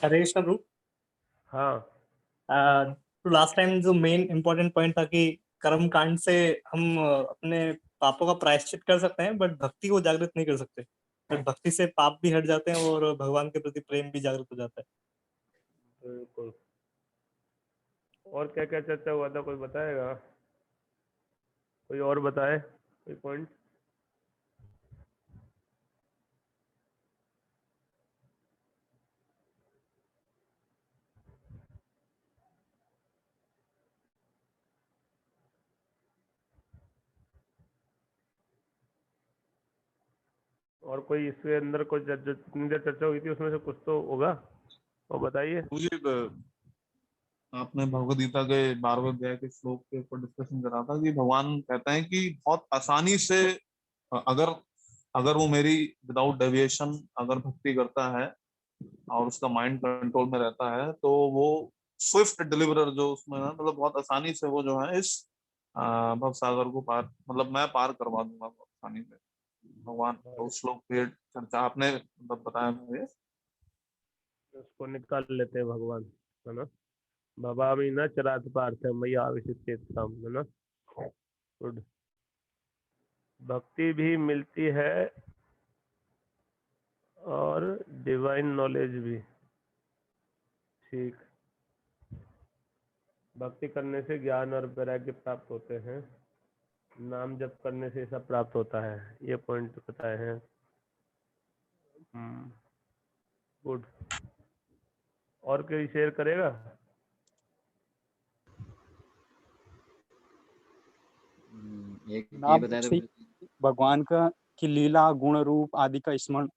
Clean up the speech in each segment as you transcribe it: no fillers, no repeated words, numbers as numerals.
अरे स्वरूप, हाँ। तो लास्ट टाइम जो मेन इम्पोर्टेंट पॉइंट था कि कर्म कांड से हम अपने पापों का प्रायश्चित कर सकते हैं, बट भक्ति को जागृत नहीं कर सकते। बट भक्ति से पाप भी हट जाते हैं और भगवान के प्रति प्रेम भी जागृत हो जाता है। बिल्कुल। और क्या क्या चर्चा हुआ था, कोई बताएगा? कोई और बताए कोई पॉइंट? और कोई इसके अंदर कोई जितनी देर चर्चा हुई थी उसमें से कुछ तो होगा, और बताइए। मुझे आपने भगवद गीता के 12वें अध्याय के श्लोक के ऊपर डिस्कशन करा था कि भगवान कहते हैं कि बहुत आसानी से अगर अगर वो मेरी विदाउट डेविएशन अगर भक्ति करता है और उसका माइंड कंट्रोल में रहता है, तो वो स्विफ्ट डिलीवरर जो उसमें है, मतलब बहुत आसानी से वो जो है इस भव सागर को पार, मतलब मैं पार करवा दूंगा बहुत आसानी से। भगवान तो उस श्लोक की चर्चा आपने मतलब बताया मुझे। उसको निकाल लेते हैं भगवान, है ना। भवामि न चरात पार्थ मैया आविशिष्येत काम, है ना। गुड। भक्ति भी मिलती है और डिवाइन नॉलेज भी। ठीक। भक्ति करने से ज्ञान और वैराग्य प्राप्त होते हैं, नाम जप करने से सब प्राप्त होता है, ये पॉइंट बताए हैं। गुड। और कोई शेयर करेगा? एक ये नाम बताया से था भगवान का की लीला गुण रूप आदि का स्मरण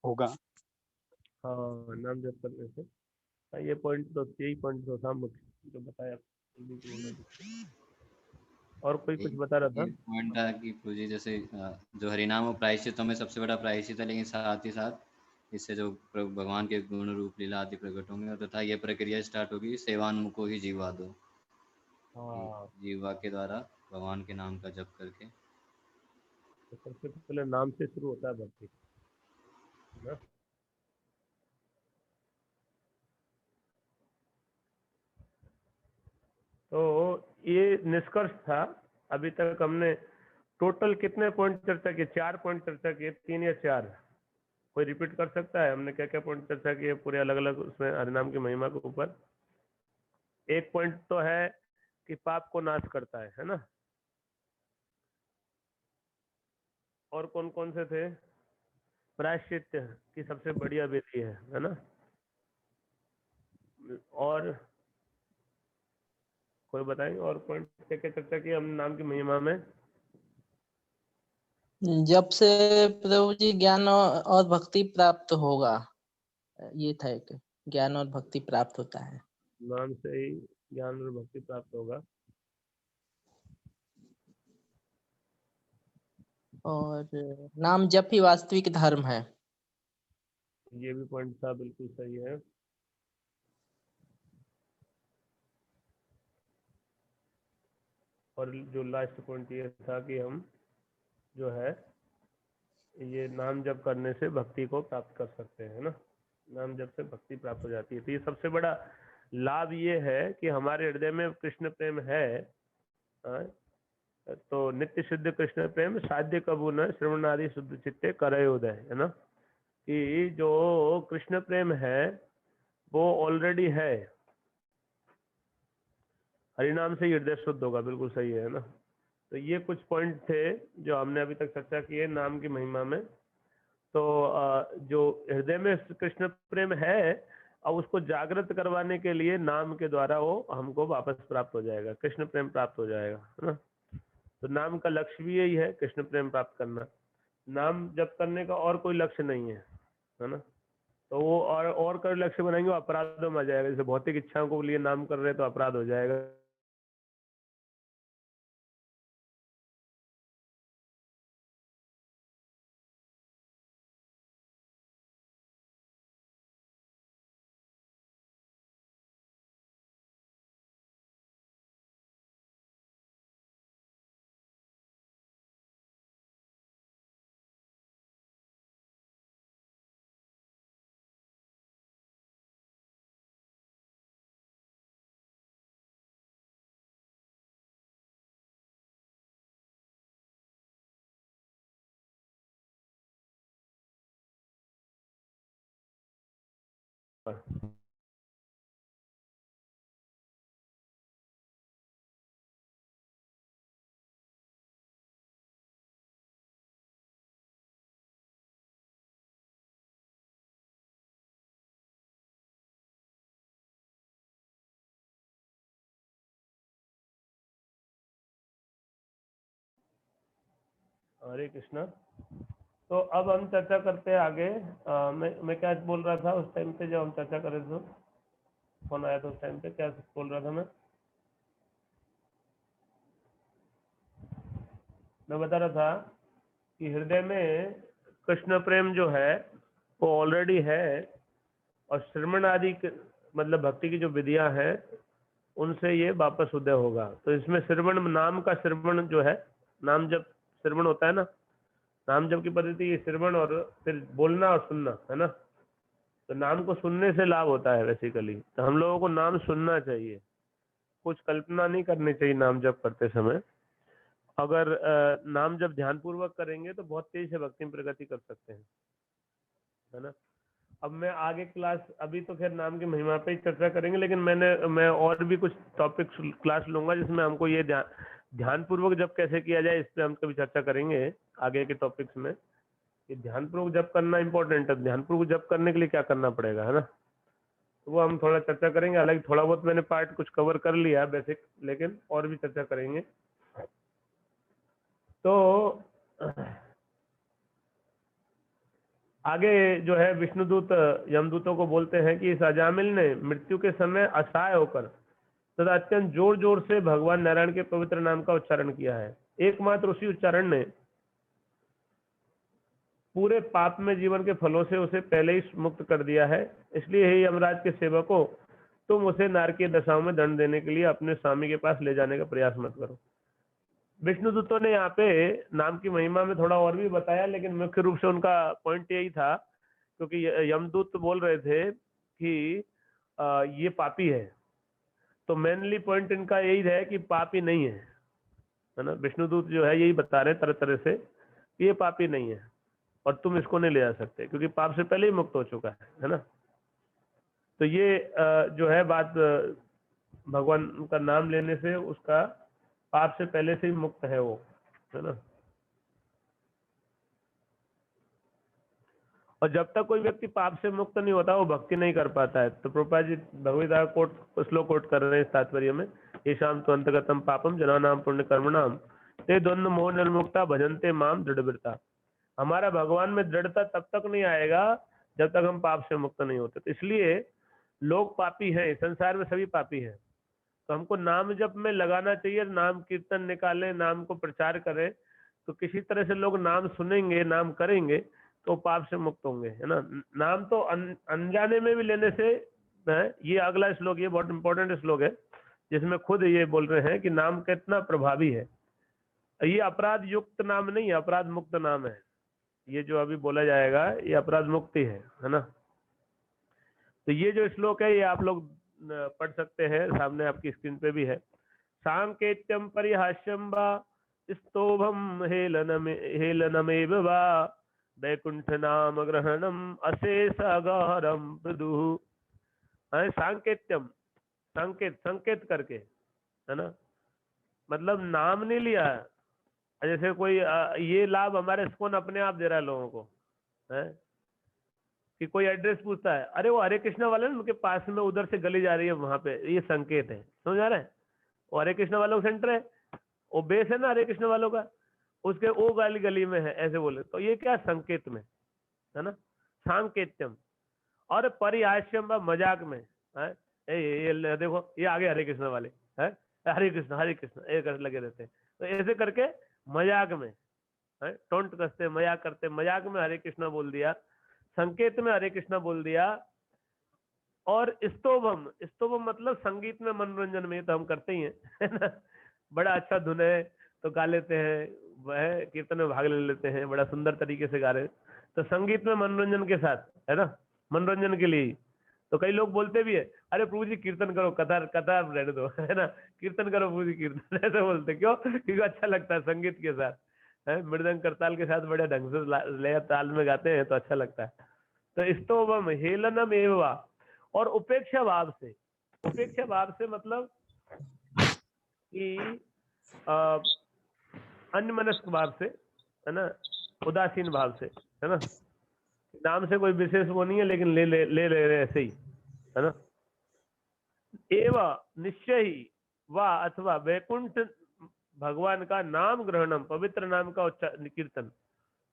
होगा। हाँ, नाम जप करने से। हाँ, ये पॉइंट तो यही पॉइंट तो था मुख्य जो बताया। और कोई कुछ बता रहा था? एक पॉइंट था कि पूजी जैसे जो हरिनाम और प्रायश्चित में सबसे बड़ा प्रायश्चित है, लेकिन साथ ही साथ इससे जो भगवान के गुण रूप लीला आदि प्रकट होंगे, और तथा ये प्रक्रिया स्टार्ट होगी सेवान्मुखो ही जीवा दो, हाँ, जीवा के द्वारा भगवान के नाम का जप करके। तो सबसे पहले नाम से शुरू होता है भक्ति, है ना। तो ये निष्कर्ष था। अभी तक हमने टोटल कितने पॉइंट चर्चा किए? 4 पॉइंट चर्चा किए, 3 या 4? कोई रिपीट कर सकता है हमने क्या क्या पॉइंट चर्चा किए पूरे अलग अलग उसमें हरिनाम की महिमा के ऊपर? एक पॉइंट तो है कि पाप को नाश करता है ना। और कौन कौन से थे? प्रायश्चित की सबसे बढ़िया विधि है ना। और कोई बताएंगे और पॉइंट क्या क्या चर्चा की हमने नाम की महिमा में? जब से प्रभु जी ज्ञान और भक्ति प्राप्त होगा, ये था एक, ज्ञान और भक्ति प्राप्त होता है। नाम से ही ज्ञान और भक्ति प्राप्त होगा। और नाम जप ही वास्तविक धर्म है। ये भी पॉइंट था, बिल्कुल सही है। और जो लास्ट पॉइंट ये था कि हम जो है ये नाम जप करने से भक्ति को प्राप्त कर सकते हैं ना। नाम जप से भक्ति प्राप्त हो जाती है। तो ये सबसे बड़ा लाभ ये है कि हमारे हृदय में कृष्ण प्रेम है। हाँ, तो नित्य शुद्ध कृष्ण प्रेम साध्य कबू न श्रवण आदि शुद्ध चित्ते करे उदय, है ना। कि जो कृष्ण प्रेम है वो ऑलरेडी है, हरिनाम से ही हृदय शुद्ध होगा, बिल्कुल सही है ना। तो ये कुछ पॉइंट थे जो हमने अभी तक चर्चा की है नाम की महिमा में। तो जो हृदय में कृष्ण प्रेम है, अब उसको जागृत करवाने के लिए नाम के द्वारा वो हमको वापस प्राप्त हो जाएगा, कृष्ण प्रेम प्राप्त हो जाएगा, है ना। तो नाम का लक्ष्य भी यही है, कृष्ण प्रेम प्राप्त करना। नाम जप करने का और कोई लक्ष्य नहीं है ना। तो वो और कोई लक्ष्य बनाएंगे अपराधों में आ जाएगा। जैसे भौतिक इच्छाओं को लिए नाम कर रहे तो अपराध हो जाएगा। हरे कृष्णा। तो अब हम चर्चा करते हैं आगे। मैं क्या बोल रहा था उस टाइम पे जब हम चर्चा कर रहे थे, फोन आया था उस टाइम पे, क्या बोल रहा था मैं बता रहा था कि हृदय में कृष्ण प्रेम जो है वो ऑलरेडी है, और श्रवण आदि मतलब भक्ति की जो विधियां हैं उनसे ये वापस उदय होगा। तो इसमें श्रवण, नाम का श्रवण जो है, नाम जब श्रवण होता है ना, नाम जप की पद्धति ये श्रवण और फिर बोलना और सुनना है ना। तो नाम को सुनने से लाभ होता है बेसिकली। तो हम लोगों को नाम सुनना चाहिए, कुछ कल्पना नहीं करनी चाहिए नाम जप करते समय। अगर नाम जब ध्यान पूर्वक करेंगे तो बहुत तेज से भक्ति में प्रगति कर सकते हैं, है ना। अब मैं आगे क्लास, अभी तो खैर नाम की महिमा पे ही चर्चा करेंगे, लेकिन मैं और भी कुछ टॉपिक्स क्लास लूंगा जिसमें हमको ये ध्यान पूर्वक जब कैसे किया जाए इस पे हम कभी चर्चा करेंगे आगे के टॉपिक्स में। ये ध्यान पूर्वक जब करना इंपॉर्टेंट है, ध्यान पूर्वक जब करने के लिए क्या करना पड़ेगा, है ना। तो वो हम थोड़ा चर्चा करेंगे। हालांकि थोड़ा बहुत मैंने पार्ट कुछ कवर कर लिया है बेसिक, लेकिन और भी चर्चा करेंगे। तो आगे जो है विष्णुदूत यमदूतों को बोलते हैं कि इस अजामिल ने मृत्यु के समय असहाय होकर तथा अत्यंत जोर जोर से भगवान नारायण के पवित्र नाम का उच्चारण किया है। एकमात्र उसी उच्चारण ने पूरे पाप में जीवन के फलों से उसे पहले ही मुक्त कर दिया है। इसलिए हे यमराज के सेवकों, तुम उसे नारकीय दशाओं में दंड देने के लिए अपने स्वामी के पास ले जाने का प्रयास मत करो। विष्णुदूतों ने यहाँ पे नाम की महिमा में थोड़ा और भी बताया, लेकिन मुख्य रूप से उनका पॉइंट यही था, क्योंकि यमदूत बोल रहे थे कि ये पापी है। तो मेनली पॉइंट इनका यही है कि पापी नहीं है ना। विष्णुदूत जो है यही बता रहे हैं तरह तरह से, ये पापी नहीं है और तुम इसको नहीं ले जा सकते, क्योंकि पाप से पहले ही मुक्त हो चुका है ना। तो ये जो है बात, भगवान का नाम लेने से उसका पाप से पहले से ही मुक्त है वो, है ना। और जब तक कोई व्यक्ति पाप से मुक्त नहीं होता वो भक्ति नहीं कर पाता है। तो प्रभुपाद जी भगवद श्लोक कोट कर रहे हैं इस तात्पर्य में, ये शाम तो अंतगतम पापम जनानाम पुण्य कर्मणाम ते द्वंद्व मोह निर्मुक्ता भजनते माम दृढ़वृत्ता। हमारा भगवान में दृढ़ता तब तक नहीं आएगा जब तक हम पाप से मुक्त नहीं होते। तो इसलिए लोग पापी हैं, संसार में सभी पापी हैं। तो हमको नाम जप में लगाना चाहिए, नाम कीर्तन निकालें, नाम को प्रचार करें, तो किसी तरह से लोग नाम सुनेंगे, नाम करेंगे तो पाप से मुक्त होंगे, है ना। नाम तो अनजाने में भी लेने से है। ये अगला श्लोक, ये बहुत इंपॉर्टेंट श्लोक है जिसमें खुद ये बोल रहे हैं कि नाम कितना प्रभावी है। ये अपराध युक्त नाम नहीं है, अपराध मुक्त नाम है। ये जो अभी बोला जाएगा ये अपराध मुक्ति है ना। तो ये जो श्लोक है ये आप लोग पढ़ सकते हैं, सामने आपकी स्क्रीन पे भी है। सांकेत्यम परिहास्यम वा स्तोभम हेलनमेव वा वैकुंठ नाम ग्रहणम अशेष अगहरम मृदु। सांकेत्यम, संकेत करके, है ना। मतलब नाम नहीं लिया, जैसे कोई ये लाभ हमारे कौन अपने आप दे रहा है लोगों को, है कि कोई एड्रेस पूछता है, अरे वो हरे कृष्णा वाले ना उनके पास में उधर से गली जा रही है वहां पे, ये संकेत है, समझ आ रहा है। वो हरे कृष्णा वालों का सेंटर है, वो बेस है ना हरे कृष्णा वालों का, उसके वो गली में है, ऐसे बोले तो ये क्या संकेत में, है ना। सांकेत्यम और परिहास्यम मजाक में है। ये देखो ये आगे हरे कृष्णा वाले है, हरे कृष्णा एक लगे रहते हैं। तो ऐसे करके मजाक में टोंट कसते, मजाक करते, मजाक में हरे कृष्णा बोल दिया, संकेत में हरे कृष्णा बोल दिया। और स्तोभम मतलब संगीत में, मनोरंजन में, तो हम करते ही हैं, है ना। बड़ा अच्छा धुन है तो गा लेते हैं, वह कीर्तन में भाग ले लेते हैं, बड़ा सुंदर तरीके से गा रहे हैं। तो संगीत में मनोरंजन के साथ, है ना, मनोरंजन के लिए। तो कई लोग बोलते भी है, अरे प्रभु जी कीर्तन करो, कतार रहने दो, है ना, कीर्तन करो प्रभु जी कीर्तन, ऐसे बोलते। क्यों? क्योंकि अच्छा लगता है संगीत के साथ, है, मृदंग करताल के साथ बड़े ढंग से लय ताल में गाते हैं तो अच्छा लगता है। तो स्तोभम हेलनम एवं, और उपेक्षा भाव से, उपेक्षा भाव से मतलब कि अन्यमनस्क भाव से, है ना, उदासीन भाव से, है ना, नाम से कोई विशेष वो नहीं है लेकिन ले रहे ऐसे ही, है ना। एवं निश्चय ही वा अथवा वैकुंठ भगवान का नाम ग्रहणम, पवित्र नाम का कीर्तन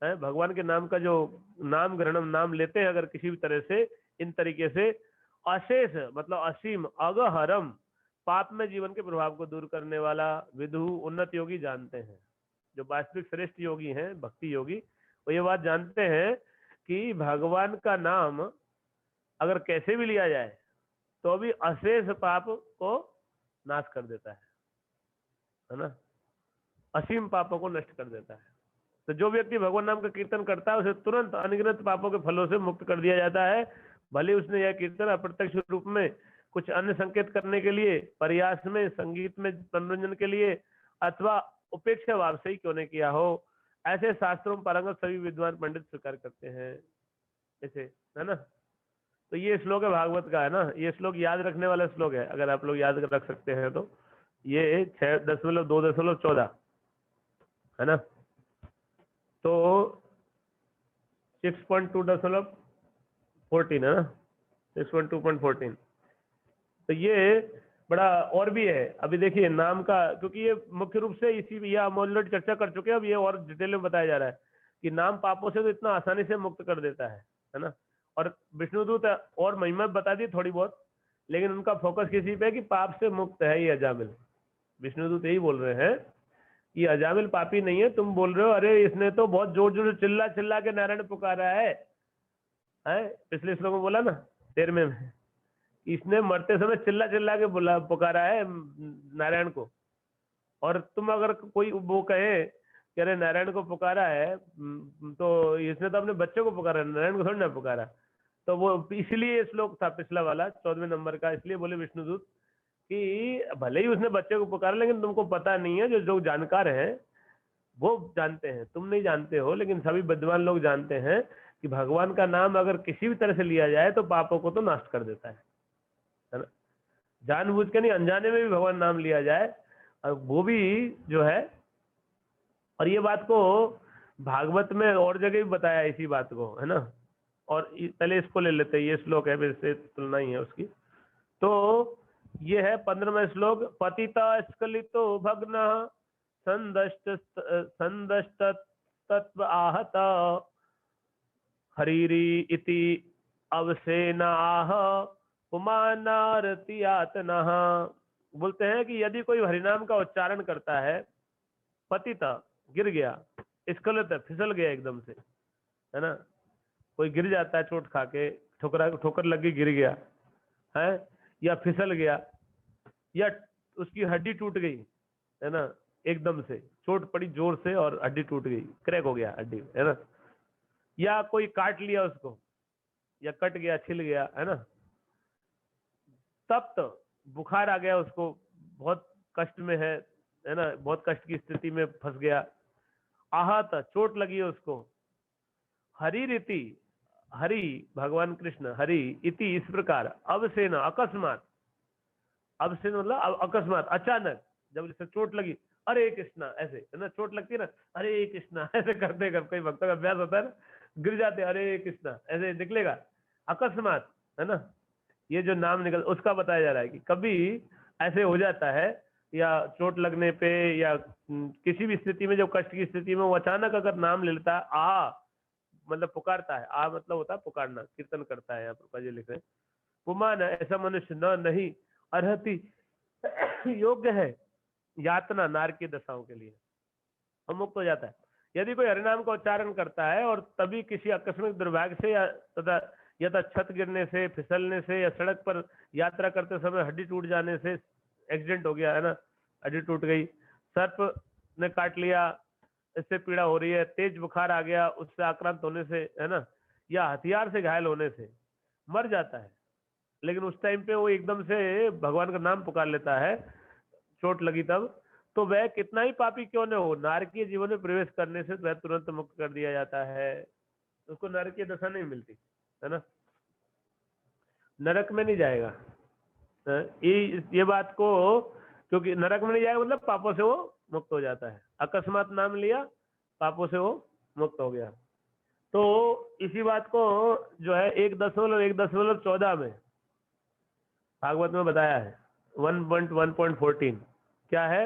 है, भगवान के नाम का जो नाम ग्रहणम, नाम लेते हैं अगर किसी भी तरह से, इन तरीके से अशेष मतलब असीम, अगहरम, पाप में जीवन के प्रभाव को दूर करने वाला विदु उन्नत योगी जानते हैं। जो वास्तविक श्रेष्ठ योगी हैं, भक्ति योगी, वो ये बात जानते हैं कि भगवान का नाम अगर कैसे भी लिया जाए तो भी अशेष पाप को नाश कर देता है ना, असीम पापों को नष्ट कर देता है। तो जो व्यक्ति भगवान नाम का कीर्तन करता है उसे तुरंत अनगिनत पापों के फलों से मुक्त कर दिया जाता है, भले उसने यह कीर्तन अप्रत्यक्ष रूप में कुछ अन्य संकेत करने के लिए, प्रयास में, संगीत में मनोरंजन के लिए, अथवा उपेक्षा भाव से ही क्यों नहीं किया हो। ऐसे शास्त्रों में पारंगत सभी विद्वान पंडित स्वीकार करते हैं ऐसे, है ना। तो ये श्लोक है भागवत का, है ना, ये श्लोक याद रखने वाला श्लोक है, अगर आप लोग याद रख सकते हैं तो। ये 6.2.14 है ना, तो 6.2.14 है ना, 6.2.14। तो ये बड़ा और भी है। अभी देखिए नाम का, क्योंकि ये मुख्य रूप से इसी ये हम ऑलरेडी चर्चा कर चुके हैं, अब ये और डिटेल में बताया जा रहा है कि नाम पापों से तो इतना आसानी से मुक्त कर देता है ना। और विष्णुदूत और महिमा बता दी थोड़ी बहुत, लेकिन उनका फोकस किसी पे है कि पाप से मुक्त है ये अजामिल। विष्णुदूत यही बोल रहे हैं कि अजामिल पापी नहीं है। तुम बोल रहे हो अरे इसने तो बहुत जोर जोर से चिल्ला चिल्ला के नारायण पुकारा है, पिछले श्लोक में बोला ना 13वें में, इसने मरते समय चिल्ला चिल्ला के पुकारा है नारायण को। और तुम अगर कोई वो कहे कि अरे नारायण को पुकारा है, तो इसने तो अपने बच्चे को पुकारा, नारायण को थोड़ी ना पुकारा। तो वो इसलिए श्लोक था पिछला वाला 14वें नंबर का, इसलिए बोले विष्णुदूत कि भले ही उसने बच्चे को पुकारा लेकिन तुमको पता नहीं है। जो जानकार हैं वो जानते हैं, तुम नहीं जानते हो, लेकिन सभी विद्वान लोग जानते हैं कि भगवान का नाम अगर किसी भी तरह से लिया जाए तो पापों को तो नष्ट कर देता है ना। जानबूझ के नहीं, अनजाने में भी भगवान नाम लिया जाए, और वो भी जो है, और ये बात को भागवत में और जगह भी बताया इसी बात को, है ना। और पहले इसको ले लेते हैं, ये श्लोक है, इससे तुलना ही है उसकी। तो ये है 15वां श्लोक, पतिता स्खलितो भग्न संदष्ट तत्व आहत हरीरी इति अवसेनाह पुमानारतियातनः। बोलते हैं कि यदि कोई हरिनाम का उच्चारण करता है, पतिता गिर गया, स्खलित फिसल गया एकदम से, है ना, कोई गिर जाता है चोट खा के, ठोकर लग गई गिर गया है, या फिसल गया, या उसकी हड्डी टूट गई, है ना, एकदम से चोट पड़ी जोर से और हड्डी टूट गई, क्रैक हो गया हड्डी, है ना, या कोई काट लिया उसको, या कट गया, छिल गया, है ना, तप्त बुखार आ गया उसको, बहुत कष्ट में है ना, बहुत कष्ट की स्थिति में फंस गया, आहत चोट लगी है उसको, हरि रीति, हरि भगवान कृष्ण, हरि इति इस प्रकार, अवसेना अकस्मात, अवसेना मतलब अकस्मात अचानक, जब जैसे चोट लगी अरे कृष्णा, ऐसे है ना, चोट लगती है ना अरे कृष्णा, ऐसे करते कर, कई भक्तों का अभ्यास होता है ना, गिर जाते अरे कृष्णा, ऐसे निकलेगा अकस्मात, है ना। ये जो नाम निकल उसका बताया जा रहा है कि कभी ऐसे हो जाता है, या चोट लगने पे, या किसी भी स्थिति में, जब कष्ट की स्थिति में वो अचानक अगर नाम ले लेता है, आ मतलब पुकारता है, आ मतलब होता है पुकारना, कीर्तन करता है, यहाँ पर लिख रहे हैं, पुमान ऐसा मनुष्य न नहीं अर्हति योग्य है यातना नार की दशाओं के लिए, मुक्त हो जाता है। यदि कोई हरिनाम का उच्चारण करता है और तभी किसी आकस्मिक दुर्भाग्य से या छत गिरने से, फिसलने से, या सड़क पर यात्रा करते समय हड्डी टूट जाने से, एक्सीडेंट हो गया, है ना, हड्डी टूट गई, सर्प ने काट लिया, इससे पीड़ा हो रही है, तेज बुखार आ गया उससे आक्रांत होने से, है ना, या हथियार से घायल होने से मर जाता है, लेकिन उस टाइम पे वो एकदम से भगवान का नाम पुकार लेता है, चोट लगी तब, तो वह कितना ही पापी क्यों न हो, नारकीय जीवन में प्रवेश करने से वह तुरंत मुक्त कर दिया जाता है, उसको नारकीय दशा नहीं मिलती, है ना। नरक में नहीं जाएगा। ये बात को, क्योंकि नरक में नहीं जाएगा मतलब पापों से वो मुक्त हो जाता है। अकस्मात नाम लिया, पापों से वो मुक्त हो गया। तो इसी बात को जो है 1.1.14 में भागवत में बताया है 1.1.14 क्या है?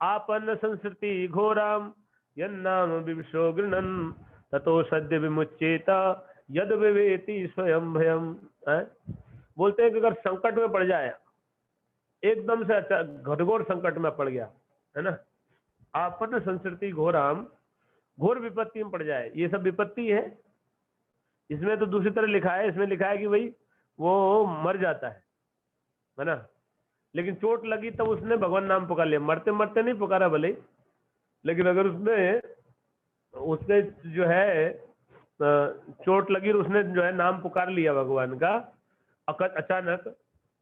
आपन्न संस्कृति घोराम यन्नाम विविशो गृणन ततो सद्य विमुच्येत यद विवेति स्वयं भयम। बोलते हैं कि अगर संकट में पड़ जाए, एकदम से घोर संकट में पड़ गया है ना, आपन्न संस्कृति घोराम, घोर विपत्ति में पड़ जाए, ये सब विपत्ति है। इसमें तो दूसरी तरह लिखा है, इसमें लिखा है कि भाई वो मर जाता है ना, लेकिन चोट लगी तब उसने भगवान नाम पुकार लिया। मरते मरते नहीं पुकारा भले, लेकिन अगर उसने जो है चोट लगी और उसने जो है नाम पुकार लिया भगवान का अचानक,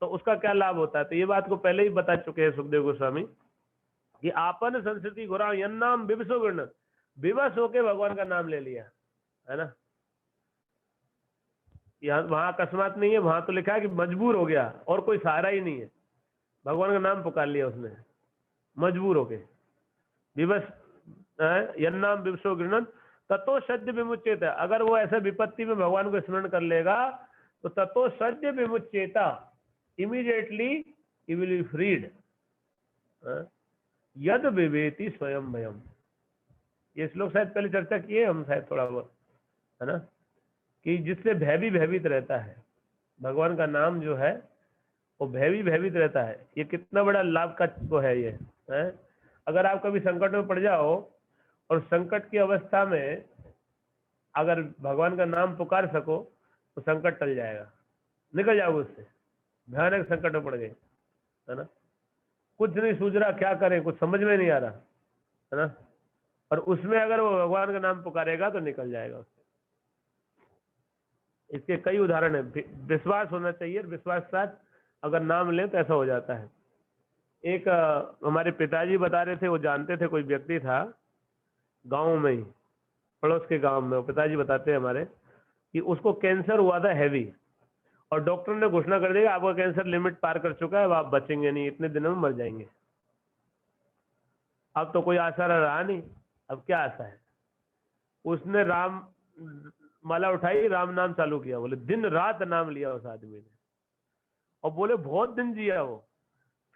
तो उसका क्या लाभ होता है? तो ये बात को पहले ही बता चुके हैं सुखदेव गोस्वामी कि आपन संस्कृति घोरा यन्नाम विवशो गृणन, विवश होके भगवान का नाम ले लिया है ना। यहाँ वहां अकस्मात नहीं है, वहां तो लिखा है कि मजबूर हो गया और कोई सहारा ही नहीं है, भगवान का नाम पुकार लिया उसने मजबूर होके। विवश यन्नाम विवशो गृणन ततो सद्य विमुच्येत, अगर वो ऐसे विपत्ति में भगवान को स्मरण कर लेगा तो ततो सद्य विमुच्येता, immediately he will be freed. यद विवेति स्वयं भयम, ये श्लोक शायद पहले चर्चा किए हम शायद थोड़ा बहुत, है ना, कि जिससे भय भी भयभीत रहता है, भगवान का नाम जो है वो भय भी भयभीत रहता है। ये कितना बड़ा लाभ का वो है ये है? अगर आप कभी संकट में पड़ जाओ और संकट की अवस्था में अगर भगवान का नाम पुकार सको तो संकट टल जाएगा, निकल जाओगे उससे। भयानक संकट में पड़ गए है ना, कुछ नहीं सूझ रहा, क्या करें, कुछ समझ में नहीं आ रहा है ना, और उसमें अगर वो भगवान का नाम पुकारेगा तो निकल जाएगा उससे। इसके कई उदाहरण है। विश्वास होना चाहिए, विश्वास के साथ अगर नाम लें तो ऐसा हो जाता है। एक हमारे पिताजी बता रहे थे, वो जानते थे, कोई व्यक्ति था गांव में ही, पड़ोस के गांव में, वो पिताजी बताते हैं हमारे कि उसको कैंसर हुआ था हैवी, और डॉक्टर ने घोषणा कर दिया आपका कैंसर लिमिट पार कर चुका है, अब आप बचेंगे नहीं, इतने दिनों में मर जाएंगे। अब तो कोई आशा रहा नहीं, अब क्या आशा है? उसने राम माला उठाई, राम नाम चालू किया, बोले दिन रात नाम लिया उस आदमी ने, और बोले बहुत दिन जिया वो।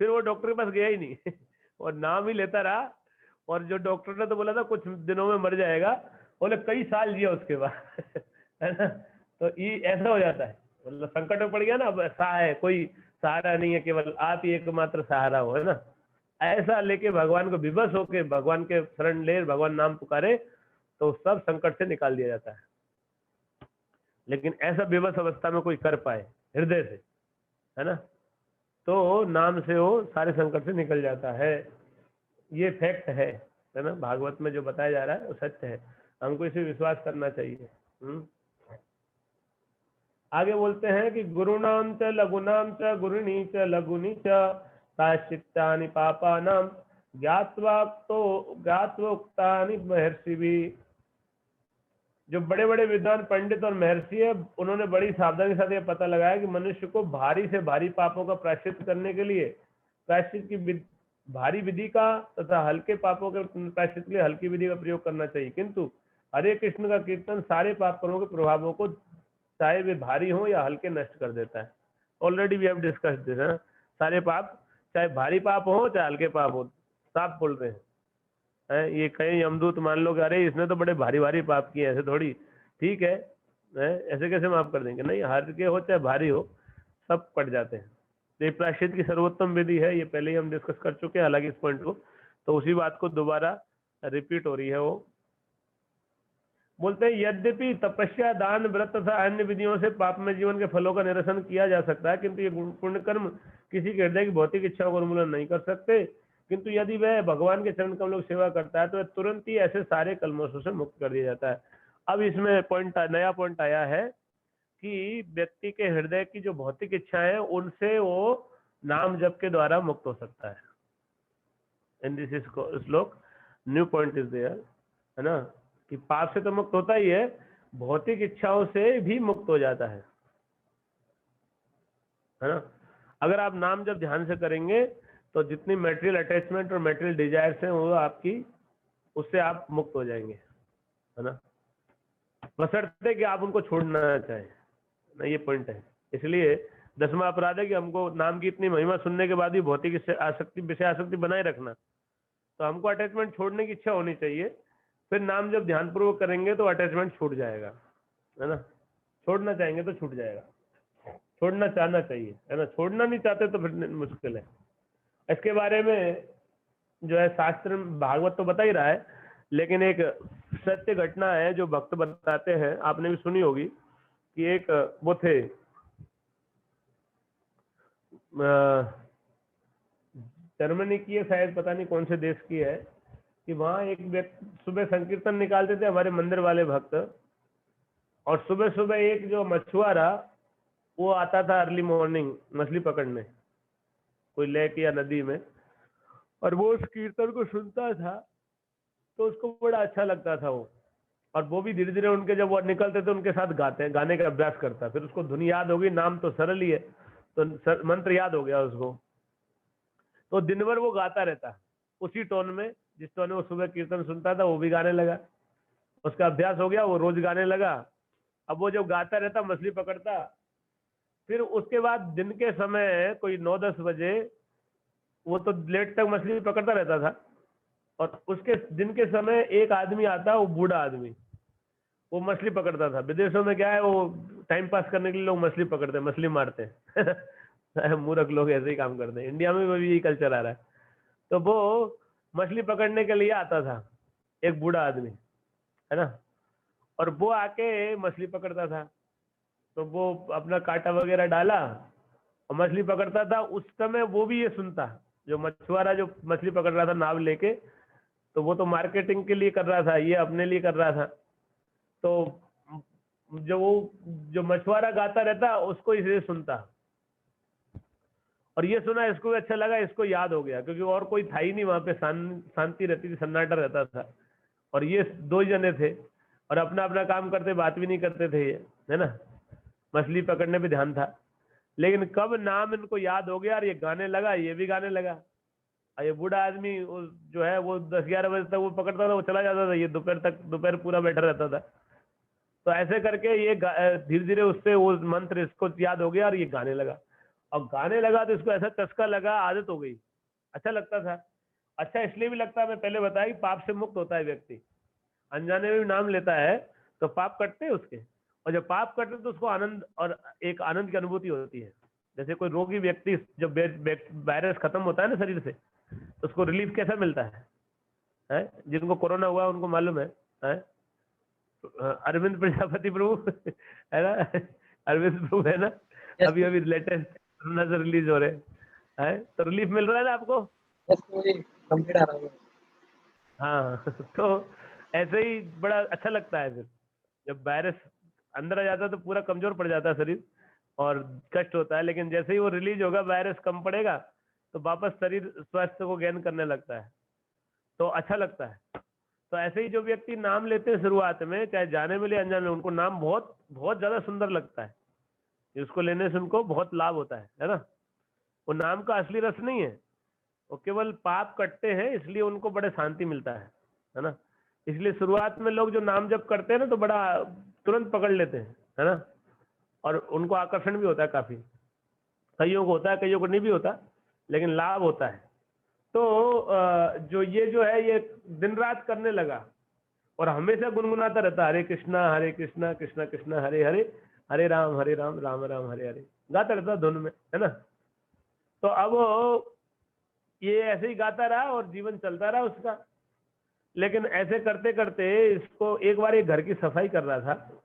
फिर वो डॉक्टर के पास गया ही नहीं और नाम ही लेता रहा, और जो डॉक्टर ने तो बोला था कुछ दिनों में मर जाएगा, बोले कई साल जिया उसके बाद है ना। तो ये ऐसा हो जाता है, मतलब संकट में पड़ गया ना, अब है कोई सहारा नहीं है, केवल आप ही एकमात्र सहारा हो, है ना। ऐसा लेके भगवान को विवश होके भगवान के शरण ले, भगवान नाम पुकारे तो सब संकट से निकाल दिया जाता है। लेकिन ऐसा विवश अवस्था में कोई कर पाए हृदय से, है ना, तो नाम से वो सारे संकट से निकल जाता है। ये फैक्ट है ना, भागवत में जो बताया जा रहा है वो सत्य है, हमको इसे विश्वास करना चाहिए। आगे बोलते हैं कि गुरुणाम च लघुनाम च गुरुणी च लघुनी च प्रायश्चित्तानि पापानां ज्ञात्वोक्तानि महर्षि भी। जो बड़े बड़े विद्वान पंडित और महर्षि है, उन्होंने बड़ी सावधानी के साथ यह पता लगाया कि मनुष्य को भारी से भारी पापों का प्रायश्चित करने के लिए प्रायश्चित की भारी विधि का तथा हल्के पापों के प्रायश्चित के लिए हल्की विधि का प्रयोग करना चाहिए, किंतु हरे कृष्ण का कीर्तन सारे पाप कर्मों के प्रभावों को, चाहे वे भारी हो या हल्के, नष्ट कर देता है। Already we have discuss this, है ना। सारे पाप, चाहे भारी पाप हो चाहे हल्के पाप हो, साफ बोल रहे हैं। ये कहीं यमदूत मान लो कि अरे इसने तो बड़े भारी भारी पाप किए, ऐसे थोड़ी, ठीक है, ऐसे कैसे माफ कर देंगे? नहीं, हल्के हो चाहे भारी हो, सब पड़ जाते हैं। ये प्रायश्चित की सर्वोत्तम विधि है, ये पहले ही हम डिस्कस कर चुके हैं हालांकि इस पॉइंट को, तो उसी बात को दोबारा रिपीट हो रही है। वो बोलते हैं यद्यपि तपस्या, दान, व्रत तथा अन्य विधियों से पाप में जीवन के फलों का निरसन किया जा सकता है, किंतु ये पुण्य कर्म किसी के हृदय की भौतिक इच्छाओं का उन्मूलन नहीं कर सकते। किंतु यदि वह भगवान के चरण कमलों की सेवा करता है तो वह तुरंत ही ऐसे सारे कलमोशों से मुक्त कर दिया जाता है। अब इसमें नया पॉइंट आया है कि व्यक्ति के हृदय की जो भौतिक इच्छाएं हैं उनसे वो नाम जप के द्वारा मुक्त हो सकता है। इन दिस श्लोक न्यू पॉइंट इज देयर, है ना, कि पाप से तो मुक्त होता ही है, भौतिक इच्छाओं से भी मुक्त हो जाता है। है ना। अगर आप नाम जब ध्यान से करेंगे तो जितनी मेटेरियल अटैचमेंट और मेटेरियल डिजायर्स हैं वो आपकी, उससे आप मुक्त हो जाएंगे, है ना, बशर्ते कि आप उनको छोड़ना चाहें ना, ये पॉइंट है। इसलिए 10वां अपराध है कि हमको नाम की इतनी महिमा सुनने के बाद भी भौतिक आसक्ति, विषय आसक्ति बनाए रखना। तो हमको अटैचमेंट छोड़ने की इच्छा होनी चाहिए, फिर नाम जब ध्यानपूर्वक करेंगे तो अटैचमेंट छूट जाएगा, है ना। छोड़ना चाहेंगे तो छूट जाएगा, छोड़ना चाहना चाहिए, है ना, छोड़ना नहीं चाहते तो फिर मुश्किल है। इसके बारे में जो है शास्त्र भागवत तो बता ही रहा है, लेकिन एक सत्य घटना है जो भक्त बताते हैं, आपने भी सुनी होगी कि एक वो थे जर्मनी की है शायद, पता नहीं कौन से देश की है, कि वहाँ एक व्यक्ति सुबह संकीर्तन निकालते थे हमारे मंदिर वाले भक्त, और सुबह सुबह एक जो मछुआरा वो आता था अर्ली मॉर्निंग मछली पकड़ने कोई लेक या नदी में, और वो उस कीर्तन को सुनता था तो उसको बड़ा अच्छा लगता था वो, और वो भी धीरे धीरे उनके जब वो निकलते थे उनके साथ गाने का अभ्यास करता, फिर उसको धुन याद हो गई, नाम तो सरल ही है तो मंत्र याद हो गया उसको, तो दिन भर वो गाता रहता उसी टोन में जिस टोन में वो सुबह कीर्तन सुनता था, वो भी गाने लगा, उसका अभ्यास हो गया, वो रोज गाने लगा। अब वो जब गाता रहता मछली पकड़ता, फिर उसके बाद दिन के समय कोई 9-10 बजे वो तो लेट तक मछली पकड़ता रहता था, और उसके दिन के समय एक आदमी आता, वो बूढ़ा आदमी, वो मछली पकड़ता था। विदेशों में क्या है, वो टाइम पास करने के लिए लोग मछली पकड़ते हैं, मछली मारते हैं मूर्ख लोग ऐसे ही काम करते हैं, इंडिया में भी यही कल्चर आ रहा है। तो वो मछली पकड़ने के लिए आता था एक बूढ़ा आदमी, है ना, और वो आके मछली पकड़ता था, तो वो अपना कांटा वगैरह डाला और मछली पकड़ता था। उस समय वो भी ये सुनता, जो मछुआरा जो मछली पकड़ रहा था नाव लेके, तो वो तो मार्केटिंग के लिए कर रहा था, ये अपने लिए कर रहा था, तो जो मछुआरा गाता रहता उसको इसे सुनता, और ये सुना, इसको भी अच्छा लगा, इसको याद हो गया, क्योंकि और कोई था ही नहीं वहां पे, शांति रहती थी, सन्नाटा रहता था, और ये 2 जने थे और अपना अपना काम करते, बात भी नहीं करते थे ये, है ना, मछली पकड़ने पे ध्यान था। लेकिन कब नाम इनको याद हो गया और ये गाने लगा, ये भी गाने लगा, और ये बूढ़ा आदमी जो है वो 10-11 बजे तक वो पकड़ता था, वो चला जाता था, ये दोपहर पूरा बैठा रहता था। तो ऐसे करके ये धीरे धीरे उससे वो मंत्र इसको याद हो गया और ये गाने लगा, और गाने लगा तो इसको ऐसा चस्का लगा, आदत हो गई, अच्छा लगता था। अच्छा इसलिए भी लगता है, मैं पहले बताया कि पाप से मुक्त होता है व्यक्ति, अनजाने में भी नाम लेता है तो पाप कटते हैं उसके, और जब पाप कटते तो उसको आनंद, और एक आनंद की अनुभूति होती है। जैसे कोई रोगी व्यक्ति जब वायरस खत्म होता है ना शरीर से, तो उसको रिलीफ कैसा मिलता है? जिनको कोरोना हुआ उनको मालूम है? अरविंद प्रजापति प्रभु है ना, अरविंद प्रभु है ना, अभी अभी लेटेस्ट कोरोना से रिलीज हो रहे हैं, तो रिलीफ मिल रहा है ना आपको? हाँ तो ऐसे ही बड़ा अच्छा लगता है। फिर जब वायरस अंदर आ जाता है तो पूरा कमजोर पड़ जाता है शरीर और कष्ट होता है, लेकिन जैसे ही वो रिलीज होगा, वायरस कम पड़ेगा, तो वापस शरीर स्वास्थ्य को गेन करने लगता है, तो अच्छा लगता है। तो ऐसे ही जो व्यक्ति नाम लेते हैं शुरुआत में, चाहे जाने में ले अनजाने में, उनको नाम बहुत बहुत ज्यादा सुंदर लगता है, उसको लेने से उनको बहुत लाभ होता है ना। वो नाम का असली रस नहीं है, वो केवल पाप कटते हैं, इसलिए उनको बड़े शांति मिलता है ना। इसलिए शुरुआत में लोग जो नाम जप करते हैं ना, तो बड़ा तुरंत पकड़ लेते हैं, है ना, और उनको आकर्षण भी होता है काफी, कईयों को होता है, कईयों को नहीं भी होता, लेकिन लाभ होता है। तो जो है ये दिन रात करने लगा और हमेशा गुनगुनाता रहता, हरे कृष्णा कृष्णा कृष्णा हरे हरे, हरे राम राम राम हरे हरे, गाता रहता धुन में, है ना। तो अब ये ऐसे ही गाता रहा और जीवन चलता रहा उसका। लेकिन ऐसे करते करते इसको एक बार एक घर की सफाई कर रहा था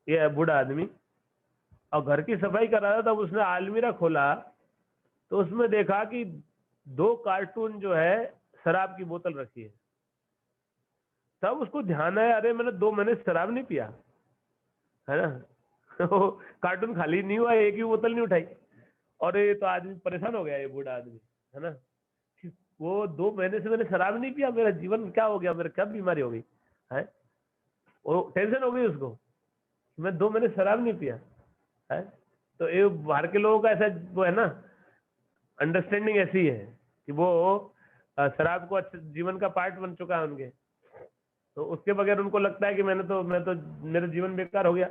ये बूढ़ा आदमी, और घर की सफाई कर रहा था, तब उसने अलमीरा खोला तो उसमें देखा कि 2 कार्टून जो है शराब की बोतल रखी है। तब उसको ध्यान आया, अरे मैंने 2 महीने शराब नहीं पिया, है ना। तो कार्टून खाली नहीं हुआ, एक ही बोतल नहीं उठाई, और ये तो आदमी परेशान हो गया, ये बूढ़ा आदमी, है ना। वो 2 महीने से मैंने शराब नहीं पिया, मेरा जीवन क्या हो गया, मेरा क्या बीमारी हो गई है। वो टेंशन हो गई उसको, मैं 2 महीने शराब नहीं पिया है। तो ये बाहर के लोगों का ऐसा वो है ना, अंडरस्टैंडिंग ऐसी है कि वो शराब को अच्छे जीवन का पार्ट बन चुका है उनके, तो उसके बगैर उनको लगता है कि मैं तो मेरा जीवन बेकार हो गया,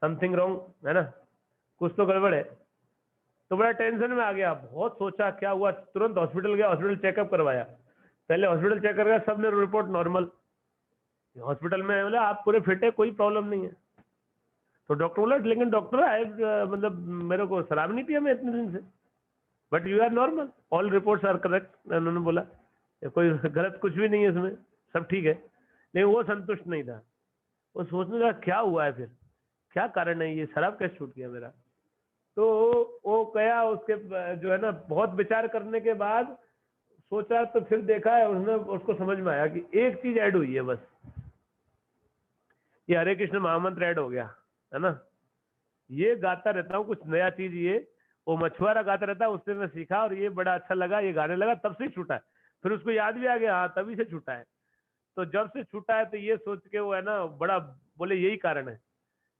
समथिंग रॉन्ग है ना, कुछ तो गड़बड़ है। तो बड़ा टेंशन में आ गया, बहुत सोचा क्या हुआ, तुरंत हॉस्पिटल गया, हॉस्पिटल चेकअप करवाया। पहले हॉस्पिटल चेक करवाया, सबने रिपोर्ट नॉर्मल, हॉस्पिटल में बोला आप पूरे फिट है, कोई प्रॉब्लम नहीं है। तो डॉक्टर बोला लेकिन डॉक्टर आए मतलब मेरे को शराब नहीं पिया मैं इतने दिन से, but you are normal, all reports are correct. उन्होंने बोला कोई गलत कुछ भी नहीं है इसमें, सब ठीक है। लेकिन वो संतुष्ट नहीं था, वो सोचने लगा क्या हुआ है, फिर क्या कारण है, ये शराब कैसे छूट गया मेरा। तो वो गया, उसके जो है ना बहुत विचार करने के बाद सोचा, तो फिर देखा है उसने, उसको समझ में आया कि एक चीज ऐड हुई है बस, ये हरे कृष्ण महामंत्र ऐड हो गया है ना। ये गाता रहता हूँ कुछ नया चीज, ये वो मछुआरा गाता रहता है, उससे मैं सीखा और ये बड़ा अच्छा लगा, ये गाने लगा, तब से ही छूटा है। फिर उसको याद भी आ गया, हाँ तभी से छूटा है। तो जब से छूटा है तो ये सोच के वो है ना बड़ा बोले यही कारण है।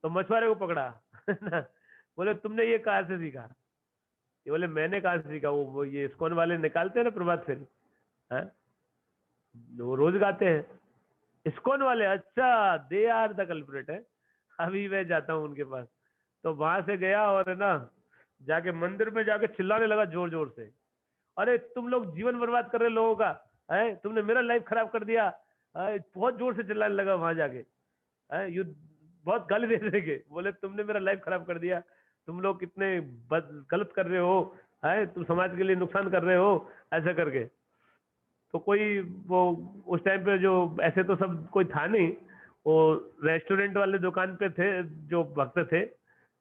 तो मछुआरे को पकड़ा ना, बोले तुमने ये कहाँ से सीखा, ये बोले मैंने कहाँ से सीखा, वो ये इस्कॉन वाले निकालते हैं ना प्रभात फेरी, हैं वो रोज गाते हैं इस्कॉन वाले, अच्छा दे आर द कल्प्रिट है। अभी मैं जाता हूँ उनके पास, तो वहां से गया और है ना जाके मंदिर में जाके चिल्लाने लगा जोर जोर से, अरे तुम लोग जीवन बर्बाद कर रहे लोगों का, है तुमने मेरा लाइफ खराब कर दिया। बहुत जोर से चिल्लाने लगा वहां जाके, यू बहुत गाली दे रहे थे, बोले तुमने मेरा लाइफ खराब कर दिया, तुम लोग कितने गलत कर रहे हो, है तुम समाज के लिए नुकसान कर रहे हो, ऐसा करके। तो कोई वो उस टाइम पे जो ऐसे तो सब कोई था नहीं, वो रेस्टोरेंट वाले दुकान पे थे जो भक्त थे,